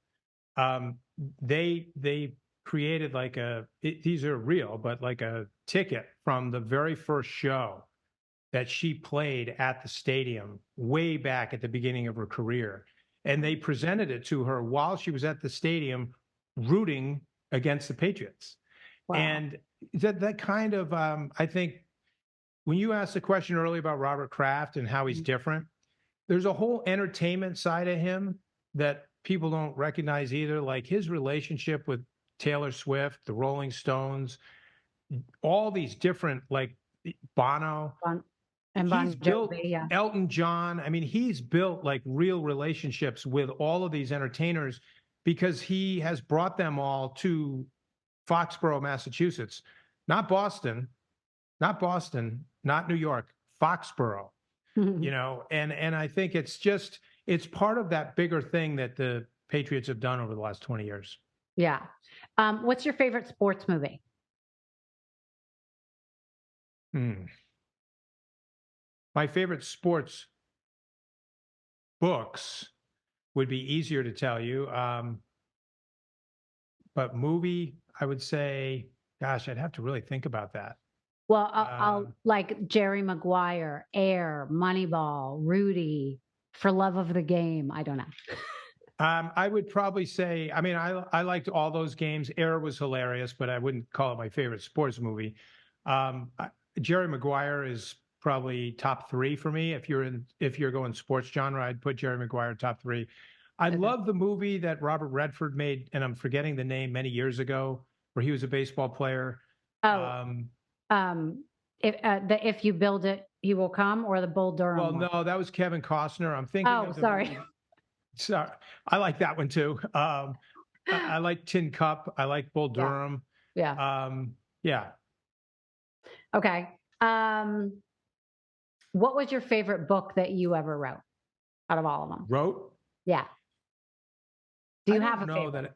They created these are real, but like a ticket from the very first show that she played at the stadium way back at the beginning of her career. And they presented it to her while she was at the stadium rooting against the Patriots. Wow. And that kind of, I think, when you asked the question earlier about Robert Kraft and how he's different, there's a whole entertainment side of him that people don't recognize either, like his relationship with Taylor Swift, the Rolling Stones, all these different, like Bono. And he's built Elton John. I mean, he's built like real relationships with all of these entertainers because he has brought them all to Foxborough, Massachusetts, not Boston, not New York, Foxborough, and I think it's part of that bigger thing that the Patriots have done over the last 20 years. Yeah. What's your favorite sports movie? My favorite sports books would be easier to tell you. But movie, I would say, gosh, I'd have to really think about that. Well, I'll like Jerry Maguire, Air, Moneyball, Rudy, For Love of the Game. I don't know. I would probably say, I mean, I liked all those games. Air was hilarious, but I wouldn't call it my favorite sports movie. Jerry Maguire is probably top 3 for me. If you're going sports genre, I'd put Jerry Maguire top 3. I love the movie that Robert Redford made, and I'm forgetting the name, many years ago, where he was a baseball player. If you build it, he will come, or the Bull Durham Well, one? no, that was Kevin Costner. I'm thinking of the sorry. movie. Sorry, I like that one too. I like Tin Cup. I like Bull Durham. Yeah. Yeah. Okay. What was your favorite book that you ever wrote out of all of them? Wrote? Yeah. Do you I have don't a know favorite? that.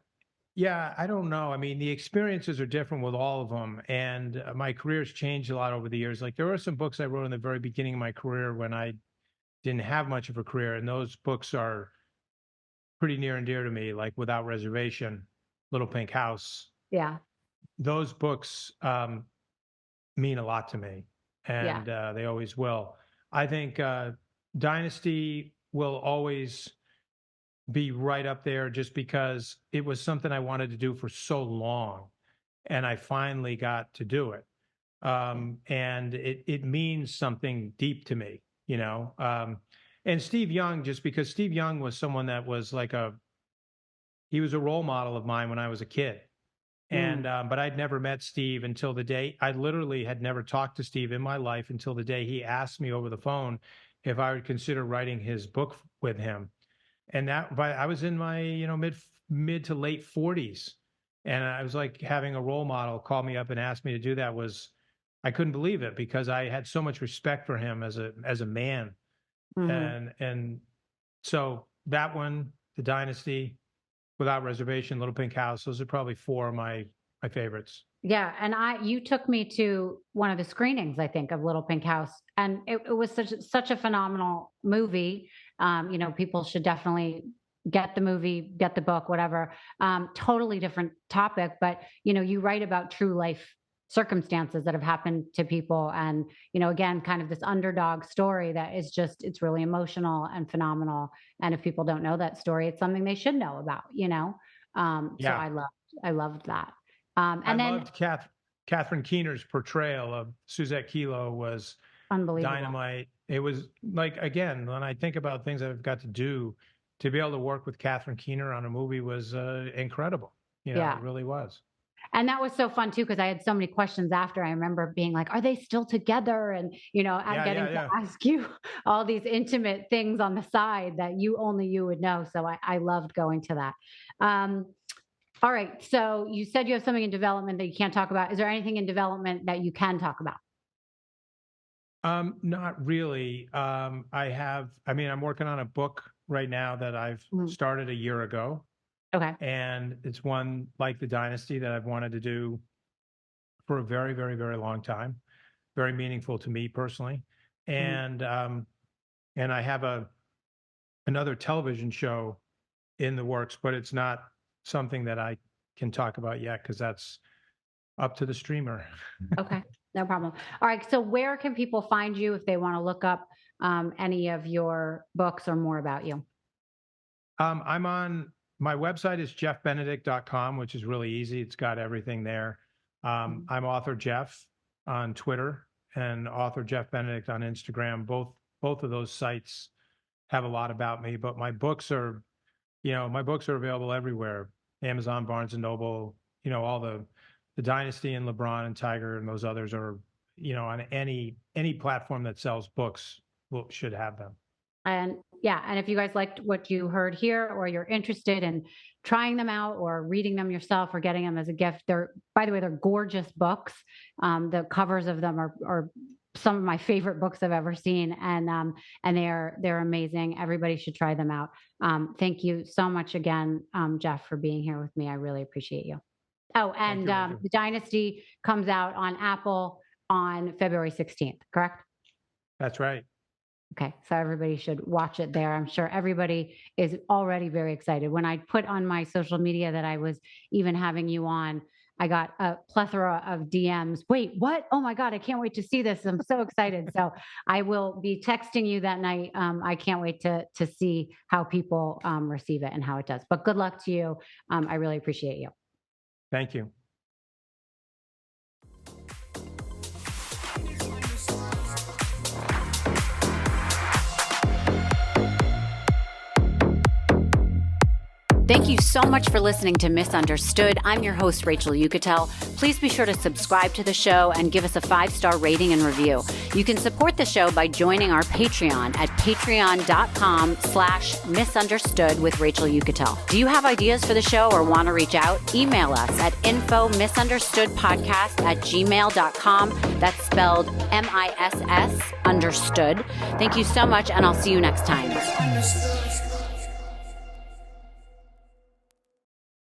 Yeah, I don't know. I mean, the experiences are different with all of them, and my career's changed a lot over the years. Like there were some books I wrote in the very beginning of my career when I didn't have much of a career, and those books are pretty near and dear to me, like Without Reservation, Little Pink House. Yeah. Those books mean a lot to me, Yeah. and they always will. I think Dynasty will always be right up there just because it was something I wanted to do for so long, and I finally got to do it. And it means something deep to me, you know. And Steve Young, just because Steve Young was someone that was like he was a role model of mine when I was a kid. And but I'd never met Steve until the day I literally had never talked to Steve in my life until the day he asked me over the phone if I would consider writing his book with him. And I was in my mid to late 40s, and I was like having a role model call me up and ask me to do that. I couldn't believe it because I had so much respect for him as a man. And so that one, The Dynasty, Without Reservation, Little Pink House, those are probably four of my favorites. Yeah, and you took me to one of the screenings, I think, of Little Pink House, and it was such a phenomenal movie. People should definitely get the movie, get the book, whatever. Totally different topic, but you write about true life circumstances that have happened to people, and again, kind of this underdog story that is it's really emotional and phenomenal. And if people don't know that story, it's something they should know about. So I loved that. And then loved Catherine Keener's portrayal of Suzette Kilo was unbelievable. Dynamite. It was like, again, when I think about things I've got to do, to be able to work with Catherine Keener on a movie was incredible. It really was. And that was so fun too, because I had so many questions after. I remember being like, are they still together? And, getting to ask you all these intimate things on the side that only you would know. So I loved going to that. All right. So you said you have something in development that you can't talk about. Is there anything in development that you can talk about? Not really. I'm working on a book right now that I've started a year ago. Okay. And it's one like The Dynasty that I've wanted to do for a very, very, very long time. Very meaningful to me personally. And I have another television show in the works, but it's not something that I can talk about yet because that's up to the streamer. Okay, no problem. All right, so where can people find you if they want to look up any of your books or more about you? I'm on my website is jeffbenedict.com, which is really easy. It's got everything there. I'm Author Jeff on Twitter and Author Jeff Benedict on Instagram. Both of those sites have a lot about me, but my books are available everywhere. Amazon, Barnes and Noble, all the Dynasty and Lebron and Tiger and those others are, on any platform that sells books should have them. And if you guys liked what you heard here, or you're interested in trying them out or reading them yourself or getting them as a gift, by the way, they're gorgeous books. The covers of them are some of my favorite books I've ever seen, and they're amazing. Everybody should try them out. Thank you so much again, Jeff, for being here with me. I really appreciate you. Oh, and The Dynasty comes out on Apple on February 16th, correct? That's right. Okay, so everybody should watch it there. I'm sure everybody is already very excited. When I put on my social media that I was even having you on, I got a plethora of DMs. Wait, what? Oh my God, I can't wait to see this. I'm so excited. So I will be texting you that night. I can't wait to see how people receive it and how it does. But good luck to you. I really appreciate you. Thank you. Thank you so much for listening to Misunderstood. I'm your host, Rachel Yucatel. Please be sure to subscribe to the show and give us a 5-star rating and review. You can support the show by joining our Patreon at patreon.com/misunderstood with Rachel Yucatel. Do you have ideas for the show or want to reach out? Email us at info misunderstoodpodcast@gmail.com. That's spelled MISS understood. Thank you so much, and I'll see you next time.